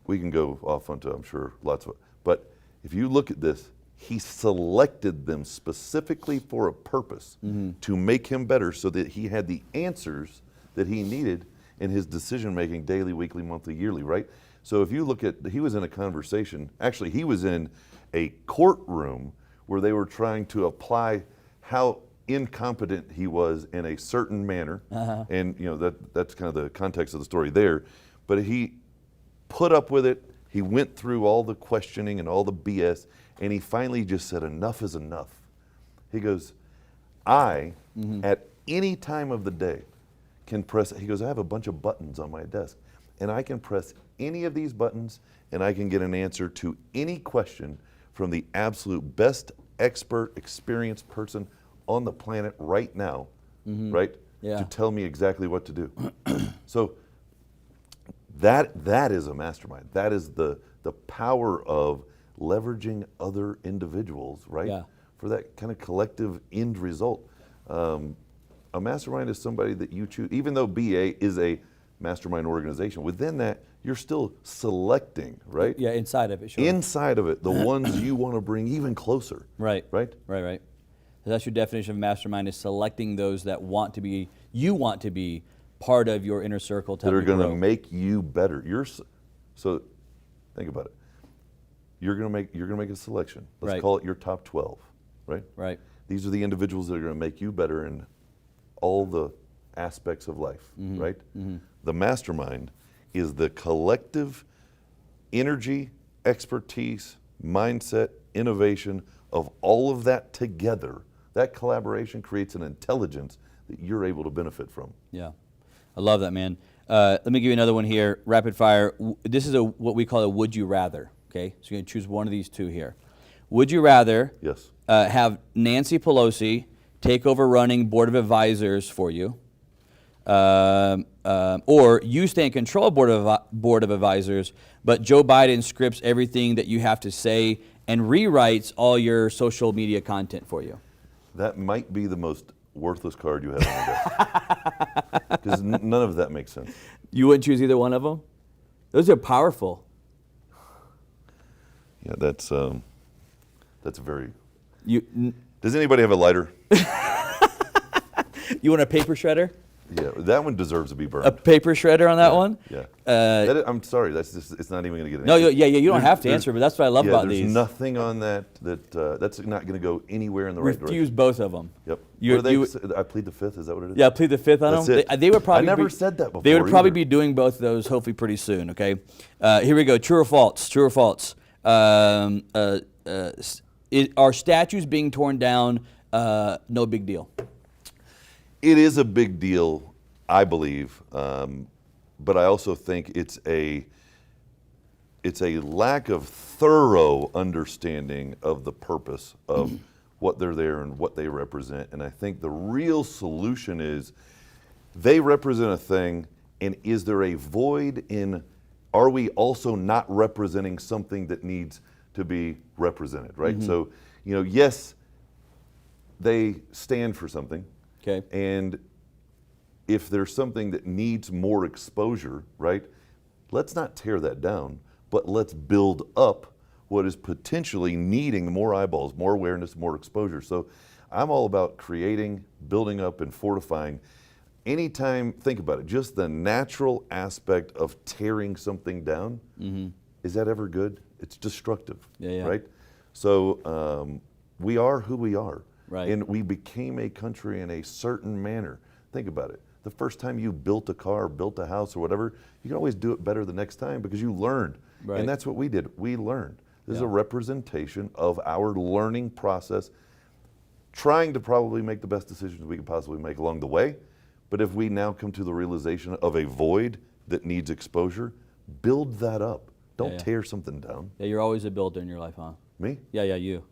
we can go off onto, I'm sure, lots of it. But if you look at this, he selected them specifically for a purpose to make him better so that he had the answers that he needed in his decision-making daily, weekly, monthly, yearly, right? So if you look at, he was in a conversation, actually he was in a courtroom where they were trying to apply how incompetent he was in a certain manner. And that's kind of the context of the story there. But he put up with it. He went through all the questioning and all the BS, and he finally just said, enough is enough. He goes, at any time of the day, can press, he goes, I have a bunch of buttons on my desk, and I can press any of these buttons, and I can get an answer to any question from the absolute best expert, experienced person on the planet right now, right? Yeah. To tell me exactly what to do. So that is a mastermind. That is the power of leveraging other individuals, right? Yeah. For that kind of collective end result. A mastermind is somebody that you choose, even though BA is a mastermind organization, within that, you're still selecting, right? Yeah, inside of it, sure. Inside of it, the ones you want to bring even closer. Right. Right? So that's your definition of mastermind, is selecting those that want to be part of your inner circle. That are going to make you better. So think about it. You're going to make a selection. Let's Right. call it your top 12, right? Right. These are the individuals that are going to make you better in all the aspects of life, right? The mastermind is the collective energy, expertise, mindset, innovation of all of that together. That collaboration creates an intelligence that you're able to benefit from. Yeah. I love that, man. Let me give you another one here, rapid fire. This is what we call a would you rather, okay? So you're going to choose one of these two here. Would you rather Yes. have Nancy Pelosi take over running Board of Advisors for you, or you stay in control of Board of Advisors, but Joe Biden scripts everything that you have to say and rewrites all your social media content for you? That might be the most worthless card you have on your desk. Because none of that makes sense. You wouldn't choose either one of them? Those are powerful. Yeah, that's very. You Does anybody have a lighter? you want a paper shredder? Yeah, that one deserves to be burned. A paper shredder on that one? Yeah. I'm sorry. That's just. It's not even going to get an No, answer. you don't have to answer, but that's what I love about there's these. nothing on that's not going to go anywhere in the right direction. Refuse both of them. Yep. You- I plead the fifth. Is that what it is? Yeah, plead the fifth on That's them. it. They would probably. I never said that before. They would probably either. be doing both of those hopefully pretty soon. Okay, here we go. True or false? True or false? Are statues being torn down no big deal? It is a big deal, I believe, but I also think it's a lack of thorough understanding of the purpose of what they're there and what they represent. And I think the real solution is they represent a thing, and is there a void in, are we also not representing something that needs to be represented, right? So, yes, they stand for something. Okay. And if there's something that needs more exposure, right, let's not tear that down, but let's build up what is potentially needing more eyeballs, more awareness, more exposure. So I'm all about creating, building up, and fortifying. Anytime, think about it, just the natural aspect of tearing something down, is that ever good? It's destructive, right? So we are who we are. Right. And we became a country in a certain manner. Think about it. The first time you built a car, built a house, or whatever, you can always do it better the next time because you learned. Right. And that's what we did. We learned. This is a representation of our learning process, trying to probably make the best decisions we can possibly make along the way. But if we now come to the realization of a void that needs exposure, build that up. Don't tear something down. Yeah, you're always a builder in your life, huh? Me? Yeah, you.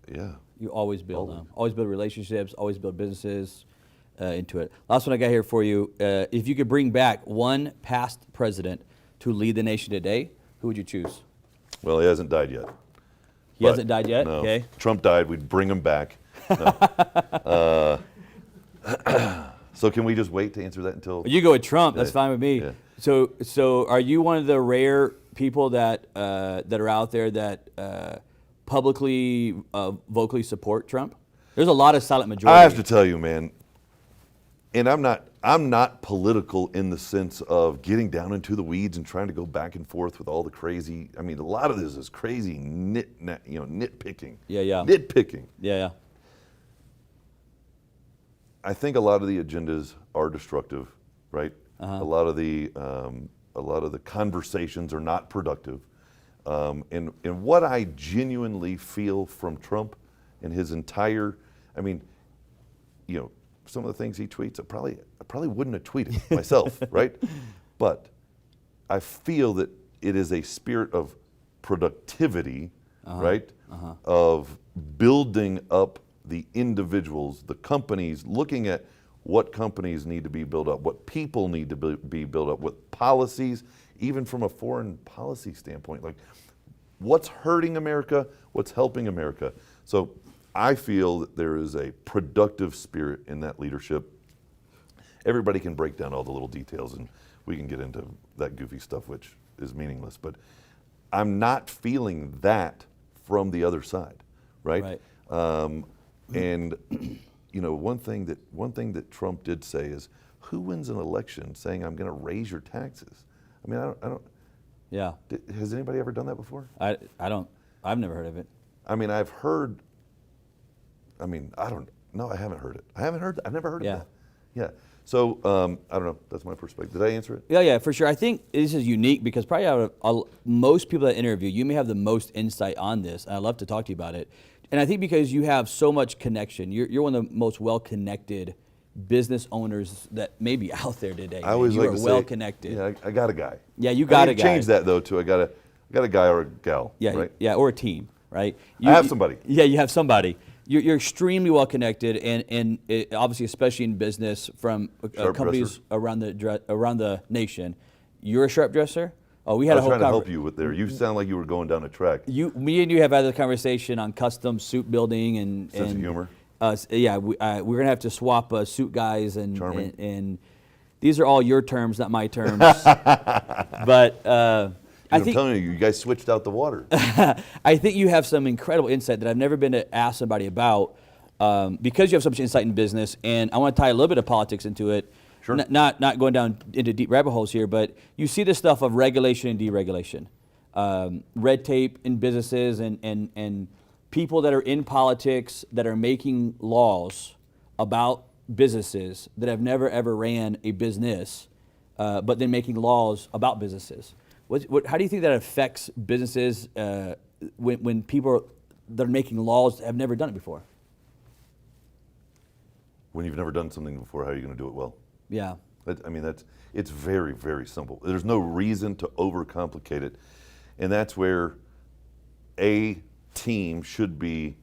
Yeah. You always build always build relationships, always build businesses into it. Last one I got here for you. If you could bring back one past president to lead the nation today, who would you choose? Well, he hasn't died yet. He hasn't died yet? No. Okay. Trump died, we'd bring him back. No. So can we just wait to answer that until? You go with Trump. That's fine with me. Yeah. So are you one of the rare people that are out there that publicly, vocally support Trump? There's a lot of silent majority. I have to tell you, man, and I'm not political in the sense of getting down into the weeds and trying to go back and forth with all the crazy. I mean, a lot of this is crazy nitpicking. Yeah. Nitpicking. Yeah. I think a lot of the agendas are destructive, right? A lot of the conversations are not productive. And what I genuinely feel from Trump and his entire, some of the things he tweets, I probably wouldn't have tweeted myself, right? But I feel that it is a spirit of productivity, right? Of building up the individuals, the companies, looking at what companies need to be built up, what people need to be built up, what policies, even from a foreign policy standpoint, like what's hurting America, what's helping America. So I feel that there is a productive spirit in that leadership. Everybody can break down all the little details and we can get into that goofy stuff, which is meaningless, but I'm not feeling that from the other side, right? And one thing that Trump did say is, who wins an election saying I'm going to raise your taxes? I mean, I don't. Yeah. Has anybody ever done that before? I don't. I've never heard of it. I mean, I've heard. I mean, I don't. No, I haven't heard it. I've never heard of that. Yeah. So I don't know. That's my perspective. Did I answer it? Yeah, for sure. I think this is unique because probably out of most people that interview, you may have the most insight on this. And I'd love to talk to you about it. And I think because you have so much connection, you're one of the most well-connected business owners that may be out there today. I always you like are to well say, connected. Yeah, I got a guy. Yeah, you got a guy. Change that though to I got a guy or a gal. Yeah, right? yeah, or a team, right? I have somebody. Yeah, you have somebody. You're extremely well connected, and obviously, especially in business, from companies around the nation. You're a sharp dresser. Oh, we had I a was whole trying to help you with there. You sound like you were going down a track. Me and you have had a conversation on custom suit building and Sense of humor. Yeah, we're gonna have to swap suit guys Charming. and these are all your terms, not my terms. But I I'm think telling you, you guys switched out the water. I think you have some incredible insight that I've never been to ask somebody about because you have so much insight in business, and I want to tie a little bit of politics into it. Sure. Not going down into deep rabbit holes here, but you see this stuff of regulation and deregulation, red tape in businesses, and people that are in politics that are making laws about businesses that have never ever ran a business, but then making laws about businesses. How do you think that affects businesses when people that are making laws have never done it before? When you've never done something before, how are you going to do it well? Yeah. It's very, very simple. There's no reason to overcomplicate it. And that's where a team should be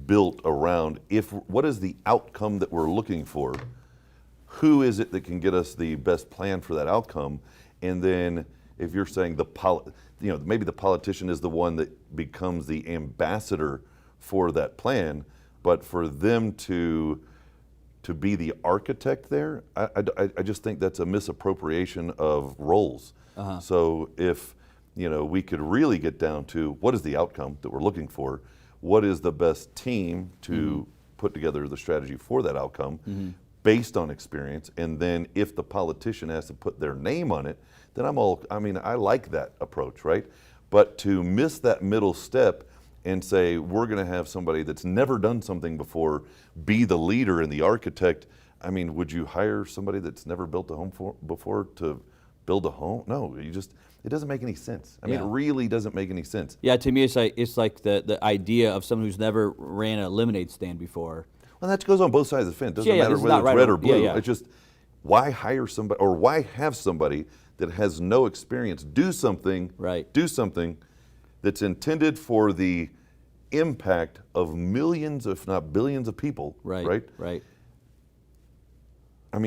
built around what is the outcome that we're looking for? Who is it that can get us the best plan for that outcome? And then if you're saying maybe the politician is the one that becomes the ambassador for that plan, but for them to be the architect there, I just think that's a misappropriation of roles. So if we could really get down to what is the outcome that we're looking for, what is the best team to put together the strategy for that outcome based on experience, and then if the politician has to put their name on it, then I like that approach, right? But to miss that middle step and say we're going to have somebody that's never done something before be the leader and the architect, would you hire somebody that's never built a home before to build a home? No, it doesn't make any sense. It really doesn't make any sense. Yeah, to me it's like the idea of someone who's never ran a lemonade stand before. Well, that goes on both sides of the fence. Doesn't Yeah, matter this is whether not it's right red or- or blue. yeah, yeah. It's just, why hire somebody, or why have somebody that has no experience do something that's intended for the impact of millions, if not billions, of people. Right. That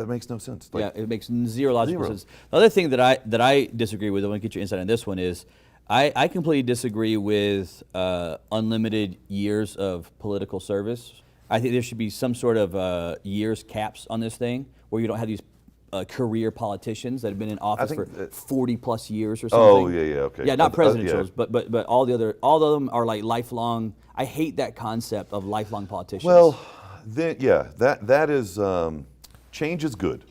makes no sense. Yeah, it makes zero logical Zero. sense. The other thing that I disagree with, I want to get your insight on this one, is I completely disagree with unlimited years of political service. I think there should be some sort of years caps on this thing, where you don't have these career politicians that have been in office for 40 plus years or something. Oh, yeah, okay. Yeah, not presidentials, yeah. but all of them are like lifelong. I hate that concept of lifelong politicians. Well, then, that is, change is good,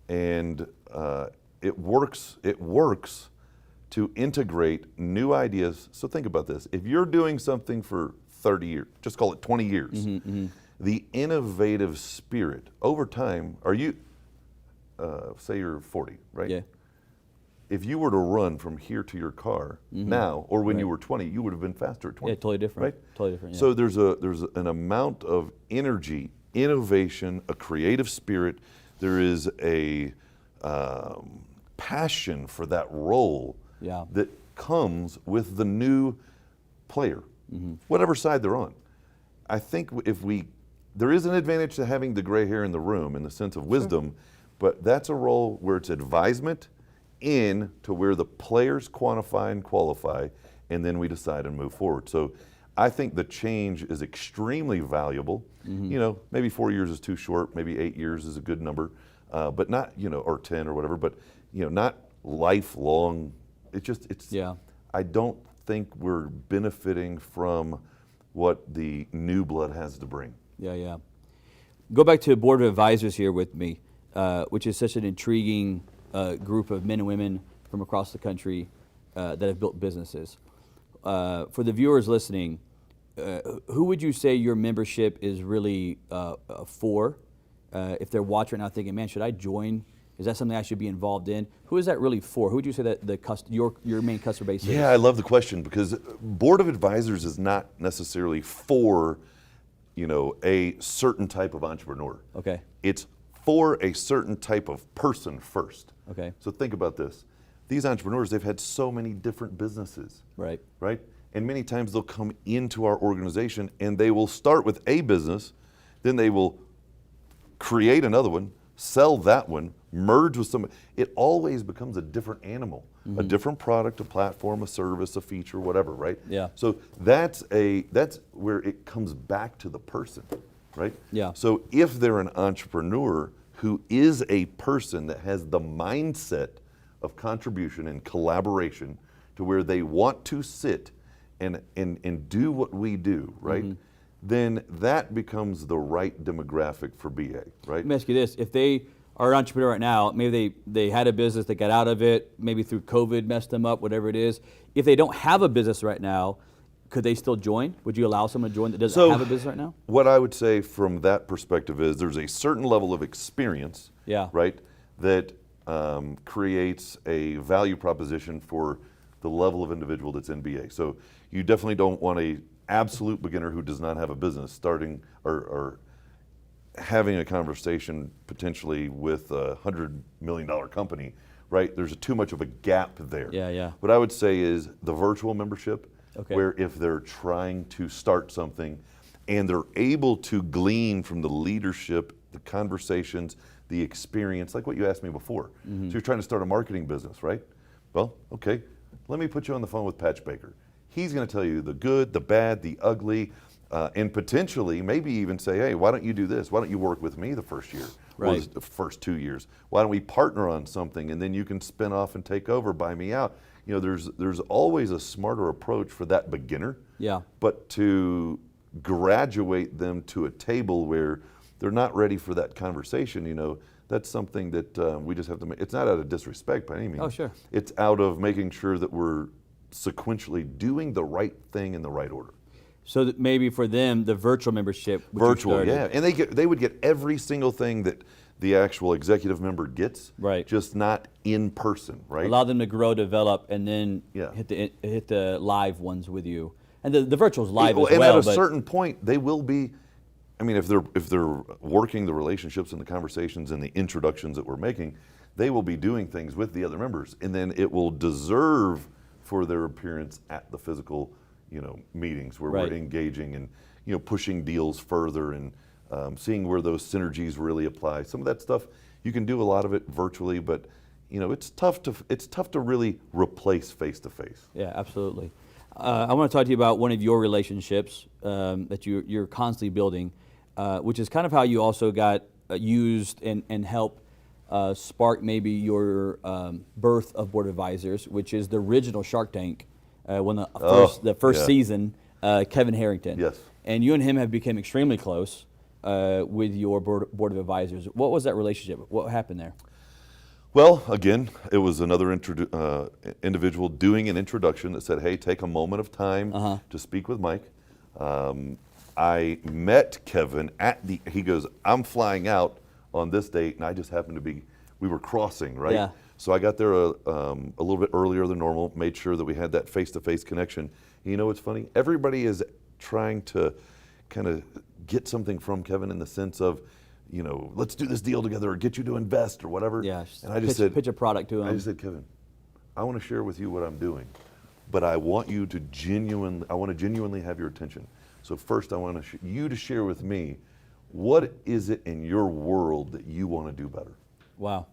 and it works to integrate new ideas. So think about this: if you're doing something for 30 years, just call it 20 years, the innovative spirit over time. Are you? Say you're 40, right? Yeah. If you were to run from here to your car now, or when you were 20, you would have been faster at 20. Yeah, totally different. Right? Totally different. Yeah. So there's an amount of energy, innovation, a creative spirit. There is a passion for that role that comes with the new player, whatever side they're on. I think there is an advantage to having the gray hair in the room in the sense of wisdom, but that's a role where it's advisement in to where the players quantify and qualify, and then we decide and move forward. So I think the change is extremely valuable. Maybe 4 years is too short, maybe 8 years is a good number, but not, or 10 or whatever, but, not lifelong. I don't think we're benefiting from what the new blood has to bring. Yeah. Go back to the board of advisors here with me, which is such an intriguing group of men and women from across the country that have built businesses. For the viewers listening, who would you say your membership is really for? If they're watching right now thinking, man, should I join? Is that something I should be involved in? Who is that really for? Who would you say that your main customer base is? Yeah, I love the question, because board of advisors is not necessarily for, a certain type of entrepreneur. Okay. It's for a certain type of person first. Okay. So think about this. These entrepreneurs, they've had so many different businesses. Right. And many times they'll come into our organization and they will start with a business, then they will create another one, sell that one, merge with somebody. It always becomes a different animal, a different product, a platform, a service, a feature, whatever, right? Yeah. So that's where it comes back to the person. right? Yeah. So if they're an entrepreneur who is a person that has the mindset of contribution and collaboration to where they want to sit and do what we do, right? Then that becomes the right demographic for BA, right? Let me ask you this: if they are an entrepreneur right now, maybe they had a business, they got out of it, maybe through COVID messed them up, whatever it is. If they don't have a business right now, could they still join? Would you allow someone to join that doesn't have a business right now? What I would say from that perspective is there's a certain level of experience, right, that creates a value proposition for the level of individual that's in BA. So you definitely don't want a absolute beginner who does not have a business starting or having a conversation potentially with a $100 million company, right? There's too much of a gap there. Yeah. What I would say is the virtual membership, Okay. where if they're trying to start something and they're able to glean from the leadership, the conversations, the experience, like what you asked me before. So you're trying to start a marketing business, right? Well, okay, let me put you on the phone with Patch Baker. He's going to tell you the good, the bad, the ugly, and potentially maybe even say, hey, why don't you do this? Why don't you work with me the first year, Right. or the first 2 years? Why don't we partner on something and then you can spin off and take over, buy me out? You know, there's always a smarter approach for that beginner. Yeah. But to graduate them to a table where they're not ready for that conversation, you know, that's something that we just have to make. It's not out of disrespect by any means. Oh, sure. It's out of making sure that we're sequentially doing the right thing in the right order. So that maybe for them, the virtual membership, which you Virtual, started- yeah, and they would get every single thing that the actual executive member gets, Right. just not in person, right? allow them to grow, develop, and then Yeah. hit the live ones with you. And the virtual's live as and well. at a but certain point, they will be. I mean, if they're working the relationships and the conversations and the introductions that we're making, they will be doing things with the other members, and then it will deserve for their appearance at the physical, you know, meetings where Right. we're engaging and, you know, pushing deals further and seeing where those synergies really apply. Some of that stuff you can do a lot of it virtually, but you know, it's tough to really replace face to face. Yeah, absolutely. I want to talk to you about one of your relationships that you're constantly building, which is kind of how you also got used and helped spark maybe your birth of Board of Advisors, which is the original Shark Tank, when the first yeah. season, Kevin Harrington. Yes. And you and him have become extremely close with your board of Advisors. What was that relationship? What happened there? Well, again, it was another individual doing an introduction that said, hey, take a moment of time to speak with Mike. I met Kevin he goes, I'm flying out on this date, and I just happened to be, we were crossing, right? Yeah. So I got there a little bit earlier than normal, made sure that we had that face-to-face connection. You know what's funny? Everybody is trying to kind of get something from Kevin in the sense of, you know, let's do this deal together or get you to invest or whatever. Yeah. And I just said, pitch a product to him. I just said, Kevin, I want to share with you what I'm doing, but I want you to genuinely have your attention. So first I want you to share with me, what is it in your world that you want to do better? Wow.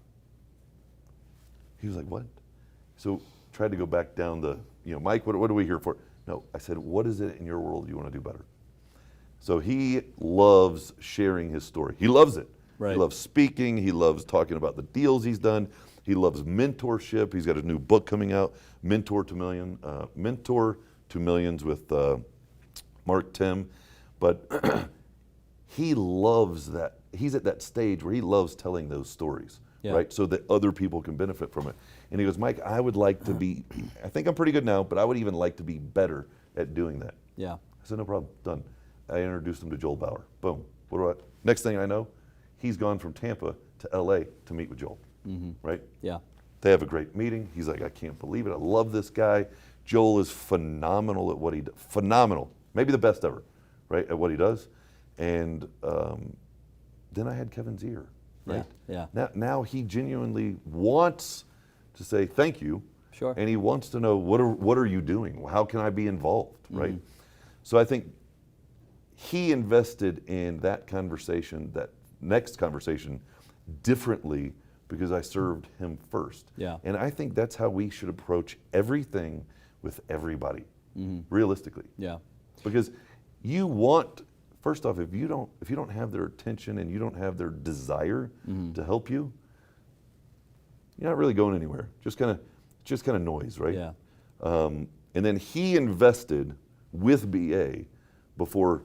He was like, what? So tried to go back down the, you know, Mike, what are we here for? No, I said, what is it in your world you want to do better? So he loves sharing his story. He loves it. Right. He loves speaking. He loves talking about the deals he's done. He loves mentorship. He's got a new book coming out, Mentor to Millions with Mark Tim. But he loves that. He's at that stage where he loves telling those stories, right? So that other people can benefit from it. And he goes, Mike, I would like to be, I think I'm pretty good now, but I would even like to be better at doing that. Yeah. I said, no problem, done. I introduced him to Joel Bauer. Boom. Next thing I know, he's gone from Tampa to LA to meet with Joel, right? Yeah. They have a great meeting. He's like, I can't believe it. I love this guy. Joel is phenomenal at what he does. Phenomenal. Maybe the best ever, right, at what he does. And then I had Kevin's ear, right? Yeah. Now he genuinely wants to say thank you. Sure. And he wants to know, what are you doing? How can I be involved, right? So I think he invested in that conversation, that next conversation, differently because I served him first. Yeah. And I think that's how we should approach everything with everybody, realistically. Yeah. Because you want first off, if you don't have their attention and you don't have their desire to help you, you're not really going anywhere. Just kind of noise, right? Yeah. And then he invested with BA before,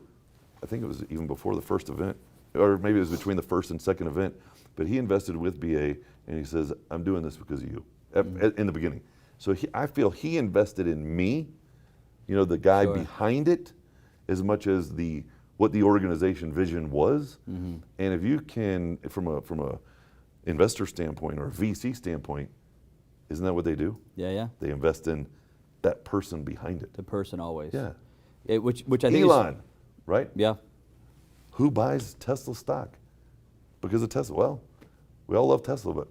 I think it was even before the first event, or maybe it was between the first and second event, but he invested with BA and he says, I'm doing this because of you, in the beginning. So I feel he invested in me, the guy behind it, as much as what the organization vision was. And if you can, from a investor standpoint or a VC standpoint, isn't that what they do? Yeah. They invest in that person behind it. The person always. Yeah. Which I think Elon, right? Yeah. Who buys Tesla stock? Because of Tesla. Well, we all love Tesla, but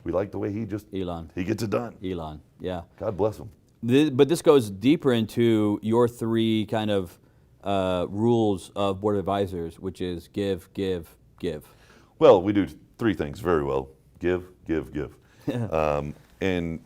we like the way he gets it done. Elon, yeah. God bless him. But this goes deeper into your three kind of rules of board of advisors, which is give, give, give. Well, we do three things very well: give, give, give. And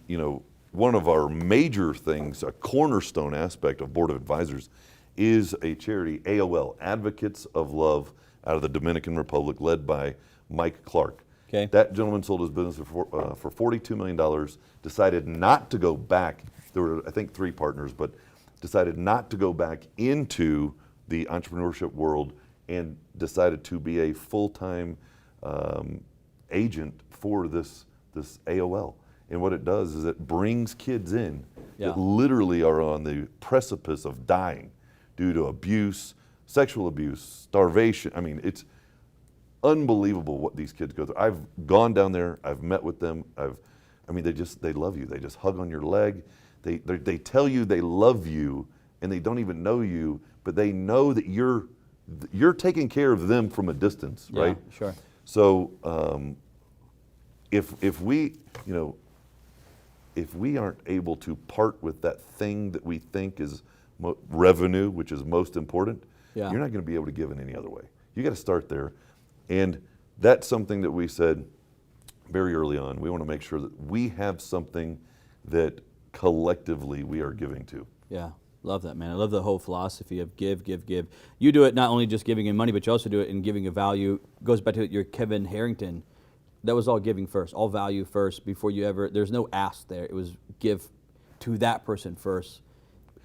one of our major things, a cornerstone aspect of board of advisors, is a charity, AOL, Advocates of Love, out of the Dominican Republic, led by Mike Clark. Okay. That gentleman sold his business for $42 million, decided not to go back. There were, I think, 3 partners, but decided not to go back into the entrepreneurship world and decided to be a full-time agent for this AOL. And what it does is it brings kids in that literally are on the precipice of dying due to abuse, sexual abuse, starvation. I mean, it's unbelievable what these kids go through. I've gone down there, I've met with them, they love you. They just hug on your leg. They tell you they love you and they don't even know you, but they know that you're taking care of them from a distance, right? Sure. So if we aren't able to part with that thing that we think is revenue, which is most important, you're not going to be able to give in any other way. You got to start there. And that's something that we said very early on. We want to make sure that we have something that collectively we are giving to. Yeah, love that, man. I love the whole philosophy of give, give, give. You do it not only just giving in money, but you also do it in giving a value. Goes back to your Kevin Harrington. That was all giving first, all value first, before you ever, there's no ask there. It was give to that person first.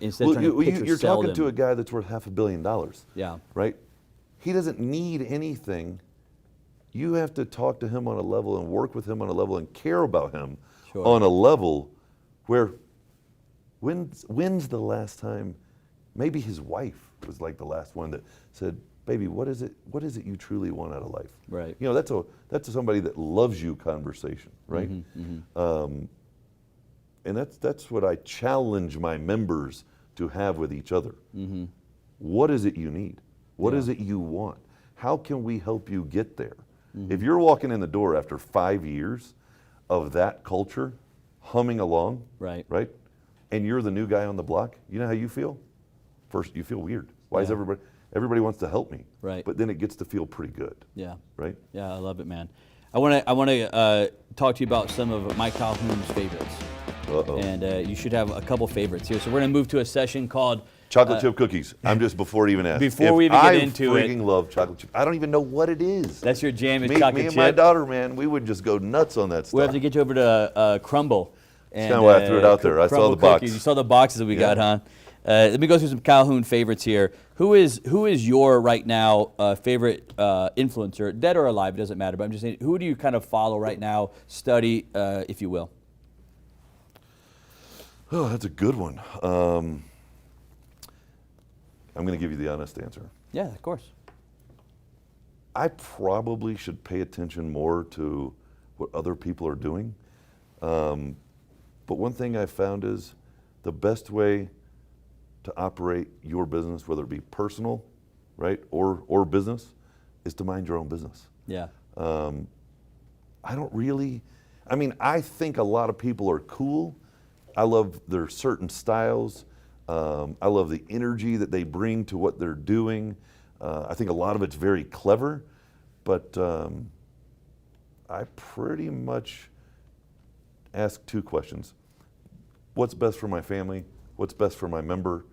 Instead of trying to pitch or you're sell talking them. to a guy that's worth $500 million. Yeah. Right? He doesn't need anything. You have to talk to him on a level and work with him on a level and care about him on a level where when's the last time, maybe his wife was like the last one that said, baby, what is it you truly want out of life? Right. That's somebody that loves you conversation, right? And that's what I challenge my members to have with each other. What is it you need? What is it you want? How can we help you get there? If you're walking in the door after 5 years of that culture humming along, right? And you're the new guy on the block, you know how you feel? First, you feel weird. Why is everybody wants to help me? Right. But then it gets to feel pretty good. Yeah. Right? Yeah, I love it, man. I want to talk to you about some of Mike Calhoun's favorites. And you should have a couple favorites here. So we're going to move to a session called chocolate chip cookies. I'm just before it even asked. Before we even get into it. I freaking love chocolate chip. I don't even know what it is. That's your jam is me, chocolate me chip? and my daughter, man, we would just go nuts on that stuff. We'll have to get you over to Crumble. That's kind of why I threw it out there. I saw the box. You saw the boxes that we got, huh? Let me go through some Calhoun favorites here. Who is your right now favorite influencer, dead or alive? It doesn't matter. But I'm just saying, who do you kind of follow right now, study, if you will? Oh, that's a good one. I'm going to give you the honest answer. Yeah, of course. I probably should pay attention more to what other people are doing. But one thing I found is the best way to operate your business, whether it be personal, right, or business, is to mind your own business. Yeah. I think a lot of people are cool. I love their certain styles. I love the energy that they bring to what they're doing. I think a lot of it's very clever, but I pretty much ask 2 questions. What's best for my family? What's best for my member?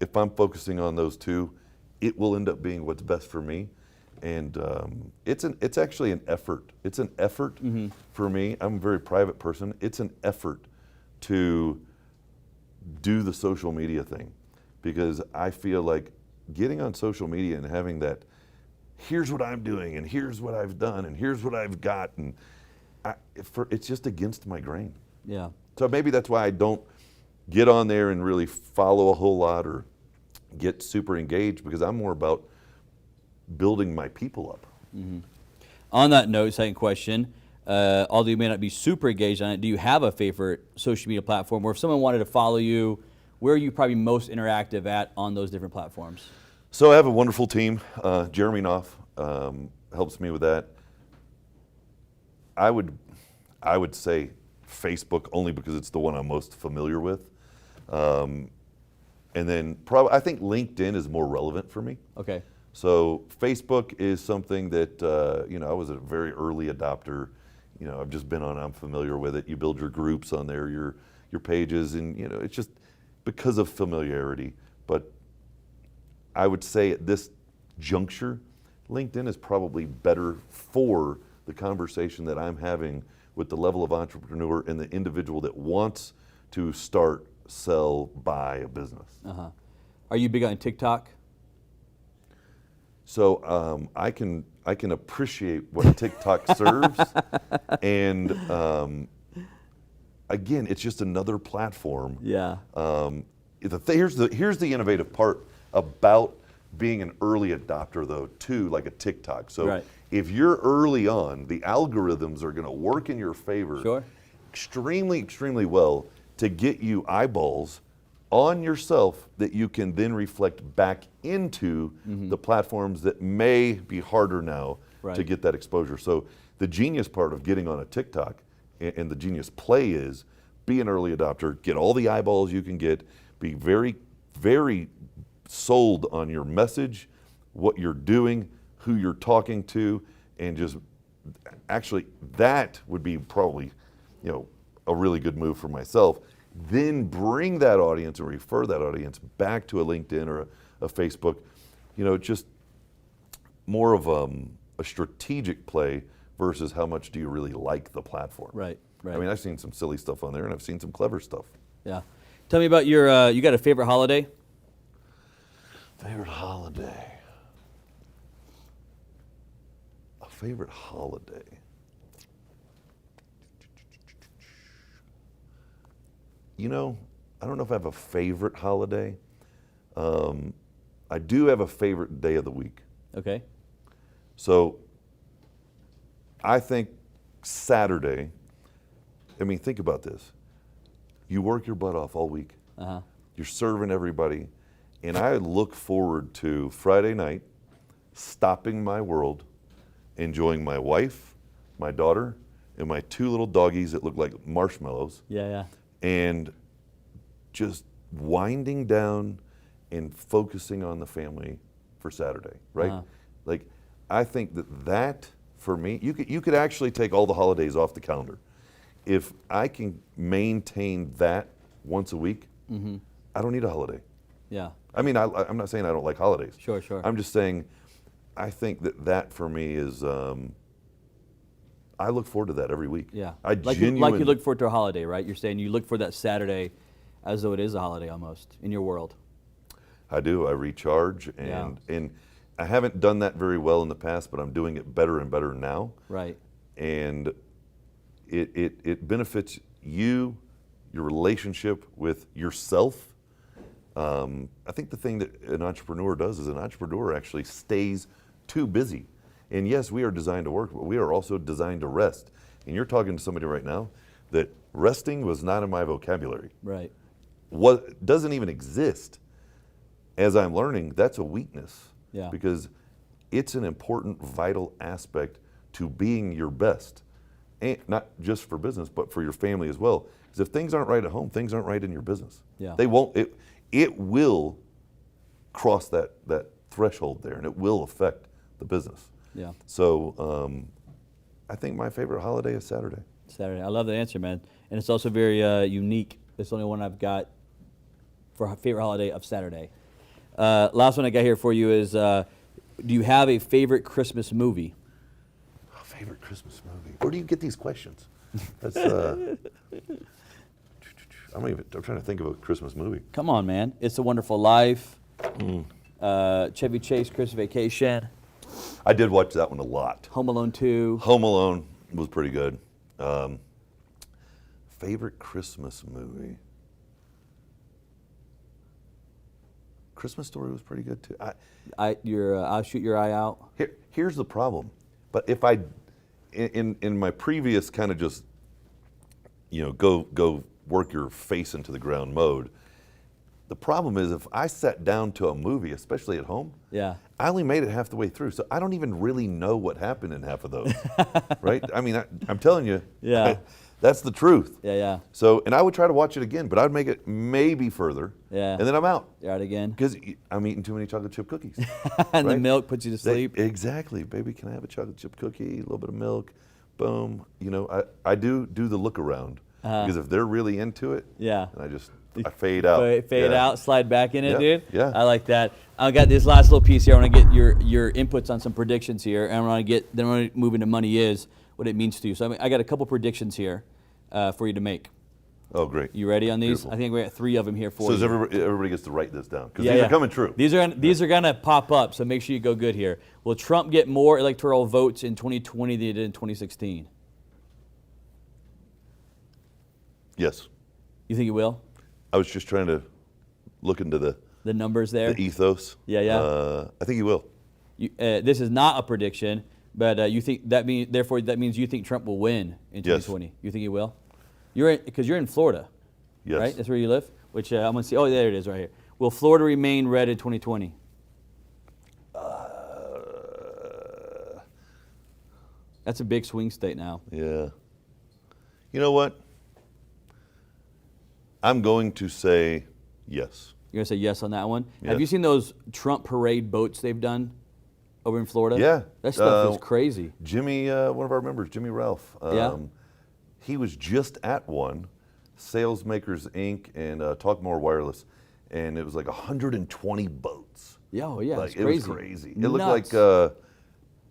If I'm focusing on those 2, it will end up being what's best for me. And it's actually an effort. It's an effort for me. I'm a very private person. It's an effort to do the social media thing, because I feel like getting on social media and having that, here's what I'm doing, and here's what I've done, and here's what I've got, and it's just against my grain. Yeah. So maybe that's why I don't get on there and really follow a whole lot or get super engaged, because I'm more about building my people up. On that note, second question, although you may not be super engaged on it, do you have a favorite social media platform, or if someone wanted to follow you, where are you probably most interactive at on those different platforms? So I have a wonderful team. Jeremy Knopf helps me with that. I would say Facebook, only because it's the one I'm most familiar with. And then probably, I think LinkedIn is more relevant for me. Okay. So Facebook is something that, I was a very early adopter. I've just been on, I'm familiar with it. You build your groups on there, your pages, and it's just because of familiarity. But I would say at this juncture, LinkedIn is probably better for the conversation that I'm having with the level of entrepreneur and the individual that wants to start, sell, buy a business. Are you big on TikTok? So I can appreciate what TikTok serves, and again, it's just another platform. Yeah. Here's the innovative part about being an early adopter, though, too, like a TikTok. So Right. if you're early on, the algorithms are going to work in your favor Sure. extremely, extremely well to get you eyeballs on yourself that you can then reflect back into the platforms that may be harder now Right. to get that exposure. So the genius part of getting on a TikTok and the genius play is be an early adopter, get all the eyeballs you can get, be very, very sold on your message, what you're doing, who you're talking to, and just actually that would be probably, a really good move for myself. Then bring that audience and refer that audience back to a LinkedIn or a Facebook, just more of a strategic play versus how much do you really like the platform. Right. I mean, I've seen some silly stuff on there, and I've seen some clever stuff. Yeah. Tell me about your, you got a favorite holiday? Favorite holiday. A favorite holiday. I don't know if I have a favorite holiday. I do have a favorite day of the week. Okay. So I think Saturday, think about this. You work your butt off all week. You're serving everybody. And I look forward to Friday night, stopping my world, enjoying my wife, my daughter, and my two little doggies that look like marshmallows. Yeah. And just winding down and focusing on the family for Saturday, right? Like, I think that for me, you could actually take all the holidays off the calendar. If I can maintain that once a week, I don't need a holiday. Yeah. I'm not saying I don't like holidays. Sure. I'm just saying, I think that for me is, I look forward to that every week. Yeah. Like you look forward to a holiday, right? You're saying you look for that Saturday as though it is a holiday almost in your world. I do. I recharge, and I haven't done that very well in the past, but I'm doing it better and better now. Right. And it benefits you, your relationship with yourself. I think the thing that an entrepreneur does is an entrepreneur actually stays too busy. And yes, we are designed to work, but we are also designed to rest. And you're talking to somebody right now that resting was not in my vocabulary. Right. What doesn't even exist. As I'm learning, that's a weakness. Yeah. Because it's an important, vital aspect to being your best. And not just for business, but for your family as well. Because if things aren't right at home, things aren't right in your business. Yeah. They won't, it will cross that threshold there, and it will affect the business. Yeah. So I think my favorite holiday is Saturday. Saturday. I love that answer, man. And it's also very unique. It's the only one I've got for a favorite holiday of Saturday. Last one I got here for you is, do you have a favorite Christmas movie? Favorite Christmas movie? Where do you get these questions? That's I'm trying to think of a Christmas movie. Come on, man. It's a Wonderful Life. Chevy Chase, Christmas Vacation. I did watch that one a lot. Home Alone 2. Home Alone was pretty good. Favorite Christmas movie? Christmas Story was pretty good too. I'll Shoot Your Eye Out. Here's the problem. But if in my previous kind of just, go work your face into the ground mode, the problem is if I sat down to a movie, especially at home, Yeah. I only made it half the way through, so I don't even really know what happened in half of those, right? I mean, I'm telling you, Yeah. that's the truth. Yeah. So, and I would try to watch it again, but I'd make it maybe further, Yeah. and then I'm out. You're out again. Because I'm eating too many chocolate chip cookies. And the right? milk puts you to sleep. Exactly. Baby, can I have a chocolate chip cookie, a little bit of milk, boom. I do the look around, because if they're really into it, Yeah. and I fade out. Fade Yeah. out, slide back in it, Yeah, dude. yeah. I like that. I got this last little piece here. I want to get your inputs on some predictions here, and then I want to move into money is what it means to you. So I got a couple predictions here for you to make. Oh, great. You ready on these? Beautiful. I think we got 3 of them here for So you. everybody gets to write this down, because these are coming true. These are gonna pop up, so make sure you go good here. Will Trump get more electoral votes in 2020 than he did in 2016? Yes. You think he will? I was just trying to look into the numbers there. ethos. Yeah. I think he will. This is not a prediction, but you think that means you think Trump will win in 2020. Yes. You think he will? Because you're in Florida, Yes. right? That's where you live. Which I'm gonna see. Oh, there it is, right here. Will Florida remain red in 2020? That's a big swing state now. Yeah. You know what? I'm going to say yes. You're gonna say yes on that one. Yes. Have you seen those Trump parade boats they've done over in Florida? Yeah. That stuff is crazy. Jimmy, one of our members, Jimmy Ralph. Yeah. He was just at one, Salesmakers Inc. and Talk More Wireless, and it was like 120 boats. Yeah, oh yeah, Like, it's crazy. It was crazy. It looked like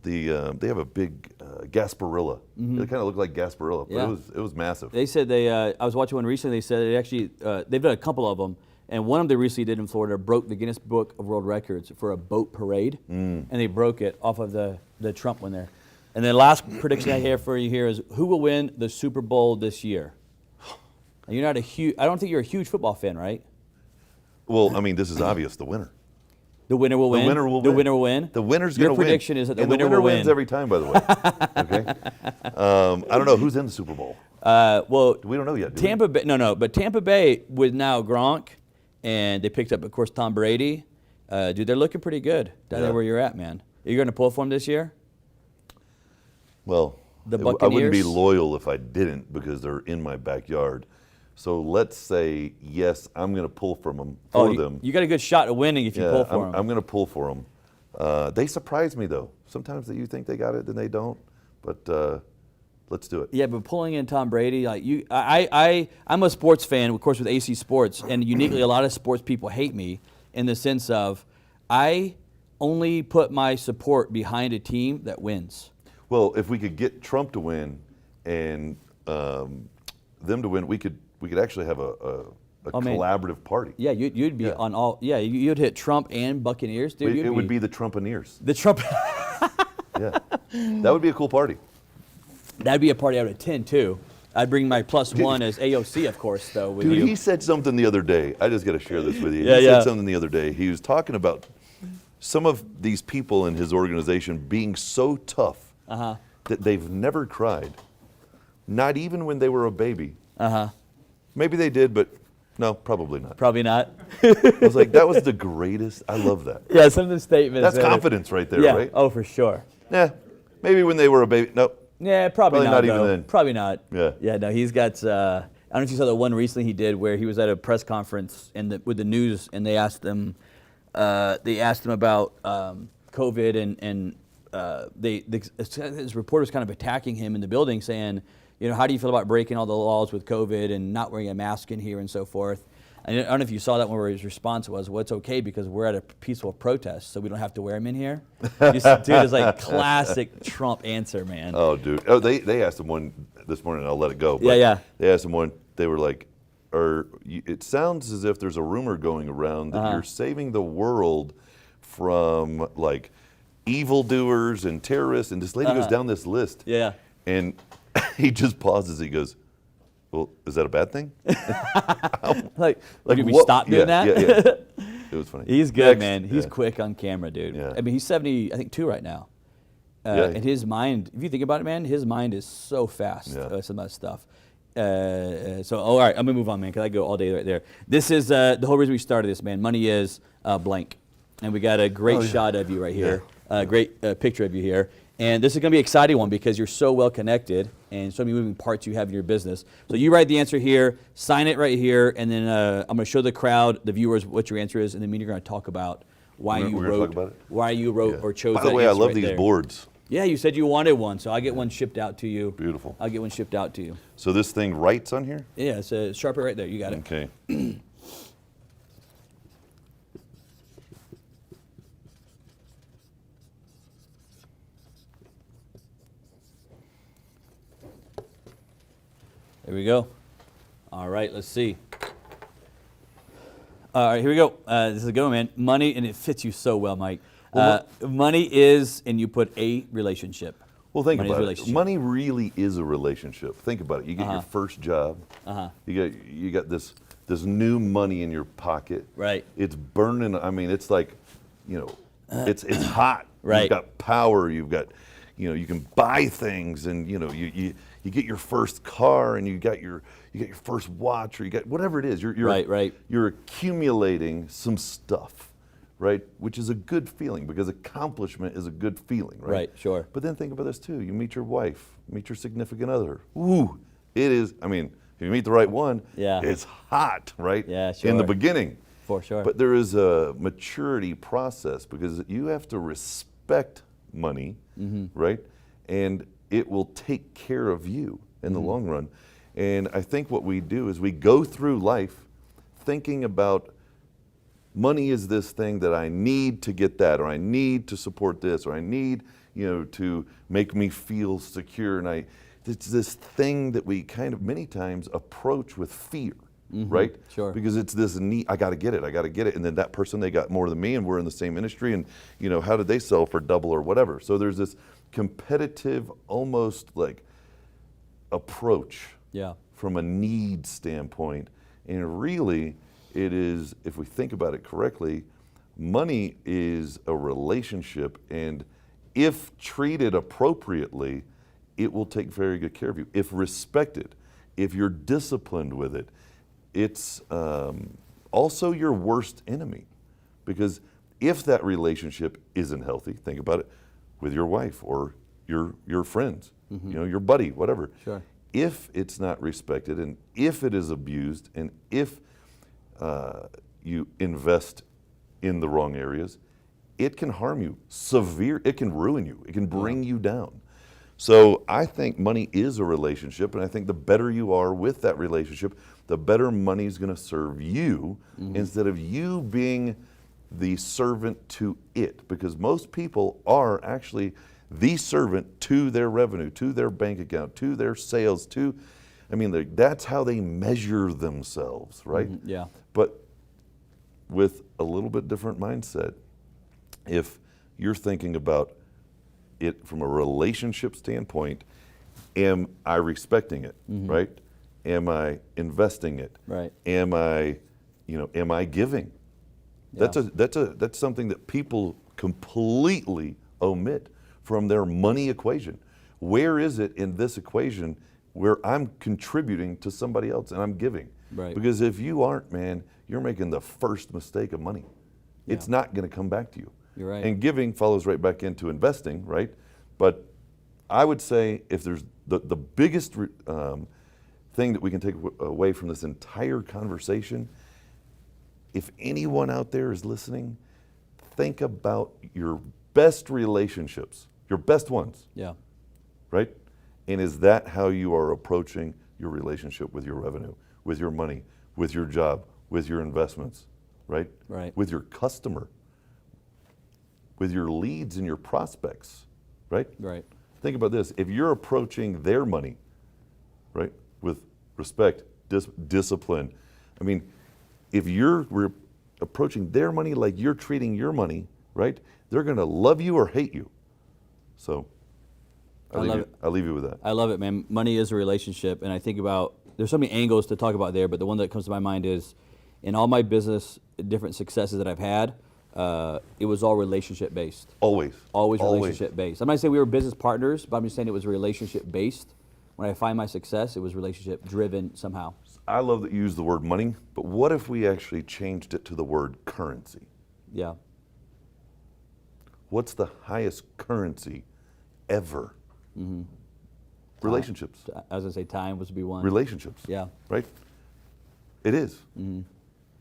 they have a big Gasparilla. It kind of looked like Gasparilla, but Yeah. it was massive. They said I was watching one recently. They said they've done a couple of them, and one of them they recently did in Florida broke the Guinness Book of World Records for a boat parade, and they broke it off of the Trump one there. And then last prediction I have for you here is who will win the Super Bowl this year? And you're not I don't think you're a huge football fan, right? Well, I mean, this is obvious. The winner. The winner will win. The winner will The win. winner will win. The winner's going to win. Your prediction is that the And winner will wins win. every time, by the way. Okay. I don't know who's in the Super Bowl. Well, We don't know yet. Do we? Tampa Bay. No, but Tampa Bay with now Gronk, and they picked up, of course, Tom Brady. Dude, they're looking pretty good down there Yeah. where you're at, man. Are you going to pull for them this year? Well, The I wouldn't be Buccaneers? loyal if I didn't, because they're in my backyard. So let's say yes, I'm going to pull from them for them. You got a good shot at winning if you pull for them. I'm going to pull for them. They surprise me though. Sometimes that you think they got it, then they don't. But let's do it. Yeah, but pulling in Tom Brady, like I'm a sports fan, of course, with AC Sports, and uniquely, a lot of sports people hate me in the sense of I only put my support behind a team that wins. Well, if we could get Trump to win and them to win, we could actually have a collaborative party. Yeah, you'd be Yeah. on all. Yeah, you'd hit Trump and Buccaneers, dude. It would be the Trumpineers. the Trump. Yeah, that would be a cool party. That'd be a party I would attend too. I'd bring my +1 as AOC, of course, though. With Dude, you. he said something the other day. I just got to share this with you. Yeah, He yeah. said something the other day. He was talking about some of these people in his organization being so tough that they've never cried, not even when they were a baby. Maybe they did, but no, probably not. Probably not. I was like, that was the greatest. I love that. Yeah, some of the statements. That's man. confidence right there, Yeah. right? Oh, for sure. Yeah, maybe when they were a baby. No. Yeah, probably Probably not even though. then. Probably not. Yeah. Yeah, no, he's got. I don't know if you saw the one recently he did where he was at a press conference with the news, and they asked him about COVID, and his reporters kind of attacking him in the building, saying, how do you feel about breaking all the laws with COVID and not wearing a mask in here and so forth? I don't know if you saw that where his response was, well, it's okay because we're at a peaceful protest, so we don't have to wear them in here. Dude, it's like classic Trump answer, man. Oh, dude. Oh, they asked him one this morning, and I'll let it go. Yeah, yeah. They asked him one, they were like, it sounds as if there's a rumor going around that you're saving the world from like evildoers and terrorists, and this lady goes down this list. Yeah. And he just pauses, he goes, well, is that a bad thing? like would we what? stop doing that? Yeah. It was funny. He's good, man. He's Yeah. quick on camera, dude. Yeah. I mean, he's 70, I think, 2 right now. Yeah. And his mind, if you think about it, man, his mind is so fast. Yeah. Some of that stuff. So, all right, I'm gonna move on, man, because I go all day right there. This is the whole reason we started this, man. Money is blank, and we got a great shot of you right here. Great picture of you here. And this is going to be an exciting one because you're so well connected and so many moving parts you have in your business. So you write the answer here, sign it right here, and then I'm going to show the crowd, the viewers, what your answer is, and then you're going to talk about why you wrote or chose that By the way, I answer love right these there. boards. Yeah, you said you wanted one, so I'll get one shipped out to you. Beautiful. I'll get one shipped out to you. So this thing writes on here? Yeah, it's a Sharpie right there. You got it. Okay. There we go. All right, let's see. All right, here we go. This is a good one, man. Money, and it fits you so well, Mike. Money is, and you put a relationship. Well, think Money is about it. relationship. Money really is a relationship. Think about it. You get your first job. You got this new money in your pocket. Right. It's burning. I mean, it's like, it's hot. Right. You've got power. You've got, you can buy things, and you get your first car, and you got your first watch, or you got whatever it is. You're Right. You're accumulating some stuff, right? Which is a good feeling because accomplishment is a good feeling, right? Right, sure. But then think about this too. You meet your wife, meet your significant other. Ooh, it is. I mean, if you meet the right one, Yeah. it's hot, right? Yeah, sure. In the beginning. For sure. But there is a maturity process because you have to respect money, right? And it will take care of you in the long run. And I think what we do is we go through life thinking about money is this thing that I need to get that, or I need to support this, or I need, to make me feel secure. And it's this thing that we kind of many times approach with fear, right? Sure. Because it's this need, I got to get it. And then that person, they got more than me, and we're in the same industry, and how did they sell for double or whatever? So there's this competitive, almost like approach from a need standpoint. And really, it is, if we think about it correctly, money is a relationship, and if treated appropriately, it will take very good care of you. If respected, if you're disciplined with it, it's also your worst enemy. Because if that relationship isn't healthy, think about it with your wife or your friends, your buddy, whatever. Sure. If it's not respected, and if it is abused, and if you invest in the wrong areas, it can harm you it can ruin you, it can bring you down. So I think money is a relationship, and I think the better you are with that relationship, the better money's gonna serve you, instead of you being the servant to it, because most people are actually the servant to their revenue, to their bank account, to their sales, that's how they measure themselves, right? Yeah. But with a little bit different mindset, if you're thinking about it from a relationship standpoint, am I respecting it, right? Am I investing it? Right. Am I giving? Yeah. That's something that people completely omit from their money equation. Where is it in this equation where I'm contributing to somebody else and I'm giving? Right. Because if you aren't, man, you're making the first mistake of money. Yeah. It's not going to come back to you. You're right. And giving follows right back into investing, right? But I would say if there's the biggest thing that we can take away from this entire conversation, if anyone out there is listening, think about your best relationships, your best ones, Yeah. right? And is that how you are approaching your relationship with your revenue, with your money, with your job, with your investments, right? Right. With your customer, with your leads and your prospects, right? Right. Think about this. If you're approaching their money, right, with respect, discipline, I mean, if you're approaching their money like you're treating your money, right, they're going to love you or hate you. So I'll leave you with that. I love it, man. Money is a relationship, and I think about, there's so many angles to talk about there, but the one that comes to my mind is, in all my business, different successes that I've had, it was all relationship based. Always. Always relationship based. I'm not saying we were business partners, but I'm just saying it was relationship based. When I find my success, it was relationship driven somehow. I love that you use the word money, but what if we actually changed it to the word currency? Yeah. What's the highest currency ever? Mm-hmm. Relationships. As I say, time was to be one. Relationships. Yeah. Right? It is. Mm-hmm.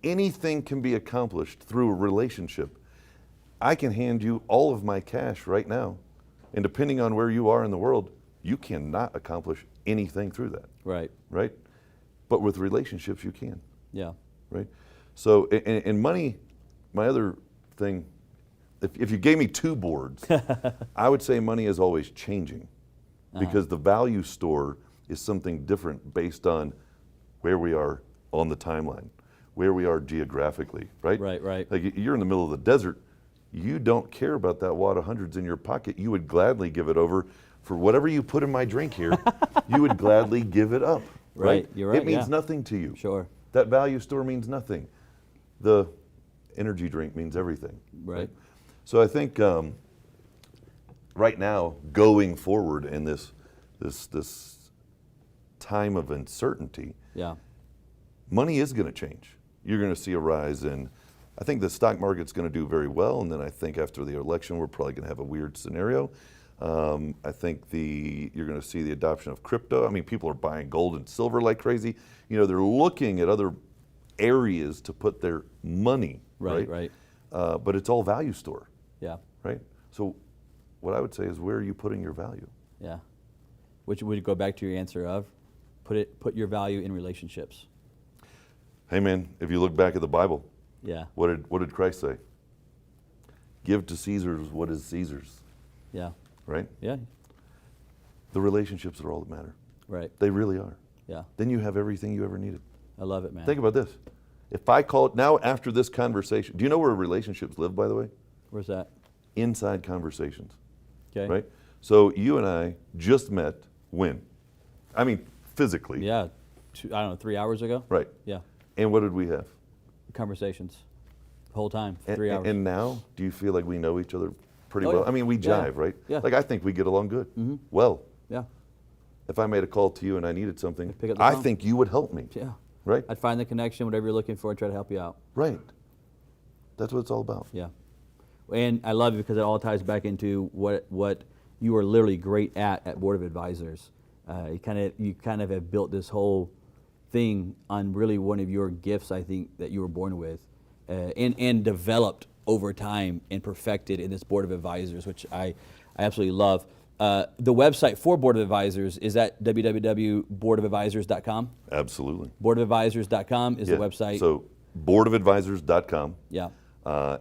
Anything can be accomplished through a relationship. I can hand you all of my cash right now, and depending on where you are in the world, you cannot accomplish anything through that. Right. Right? But with relationships, you can. Yeah. Right? So, and money, my other thing, if you gave me two boards, I would say money is always changing because the value store is something different based on where we are on the timeline, where we are geographically, right? Right, right. Like you're in the middle of the desert, you don't care about that wad of hundreds in your pocket. You would gladly give it over for whatever you put in my drink here. You would gladly give it up. Right, you're right. It means yeah. nothing to you. Sure. That value store means nothing. The energy drink means everything. Right. So I think right now, going forward in this time of uncertainty, Yeah. money is going to change. You're going to see a rise in, I think the stock market's going to do very well, and then I think after the election, we're probably going to have a weird scenario. I think you're going to see the adoption of crypto. I mean, people are buying gold and silver like crazy. You know, they're looking at other areas to put their money, right? But it's all value store, Yeah. right? So what I would say is, where are you putting your value? Yeah. Which would go back to your answer of, put your value in relationships. Hey man, if you look back at the Bible, Yeah. what did Christ say? Give to Caesar's what is Caesar's, Yeah. right? Yeah. The relationships are all that matter. Right. They really are. Yeah. Then you have everything you ever needed. I love it, man. Think about this. If I call it now after this conversation, do you know where relationships live, by the way? Where's that? Inside conversations, Okay. right? So you and I just met when? I mean, physically. Yeah. 3 hours ago. Right. Yeah. And what did we have? Conversations. The whole time. For And, 3 hours. and now, do you feel like we know each other pretty Oh, well? yeah. I mean, we Yeah. jive, right? Yeah. Like I think we get along good. Mm-hmm. Well, Yeah. if I made a call to you and I needed something, Pick up the I phone. think you would help me. Yeah. Right? I'd find the connection, whatever you're looking for, and try to help you out. Right. That's what it's all about. Yeah. And I love it because it all ties back into what you are literally great at Board of Advisors. You kind of have built this whole thing on really one of your gifts, I think, that you were born with, and developed over time and perfected in this Board of Advisors, which I absolutely love. The website for Board of Advisors is at www.boardofadvisors.com. Absolutely. Boardofadvisors.com is the website. So boardofadvisors.com. Yeah.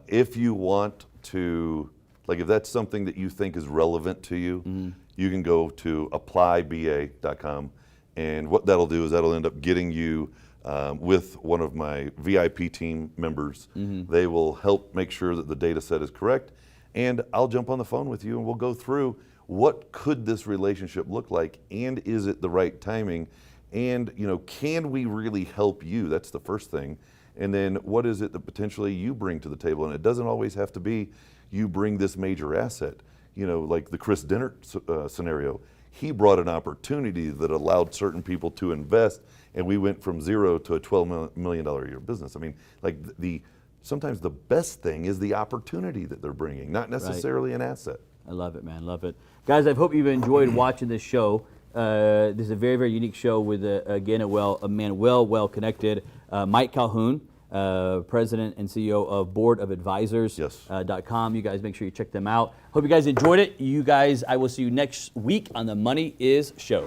If you want to, like if that's something that you think is relevant to you, you can go to applyba.com. And what that'll do is that'll end up getting you with one of my VIP team members. They will help make sure that the data set is correct. And I'll jump on the phone with you and we'll go through what could this relationship look like, and is it the right timing? And can we really help you? That's the first thing. And then what is it that potentially you bring to the table? And it doesn't always have to be you bring this major asset. Like the Chris Dinner scenario. He brought an opportunity that allowed certain people to invest, and we went from zero to a $12 million a year business. I mean, like sometimes the best thing is the opportunity that they're bringing, not necessarily an asset. I love it, man. Love it. Guys, I hope you've enjoyed watching this show. This is a very, very unique show with, again, a man well connected, Mike Calhoun, President and CEO of Board of Advisors. Yes. .com. You guys make sure you check them out. Hope you guys enjoyed it. You guys, I will see you next week on the Money Is Show.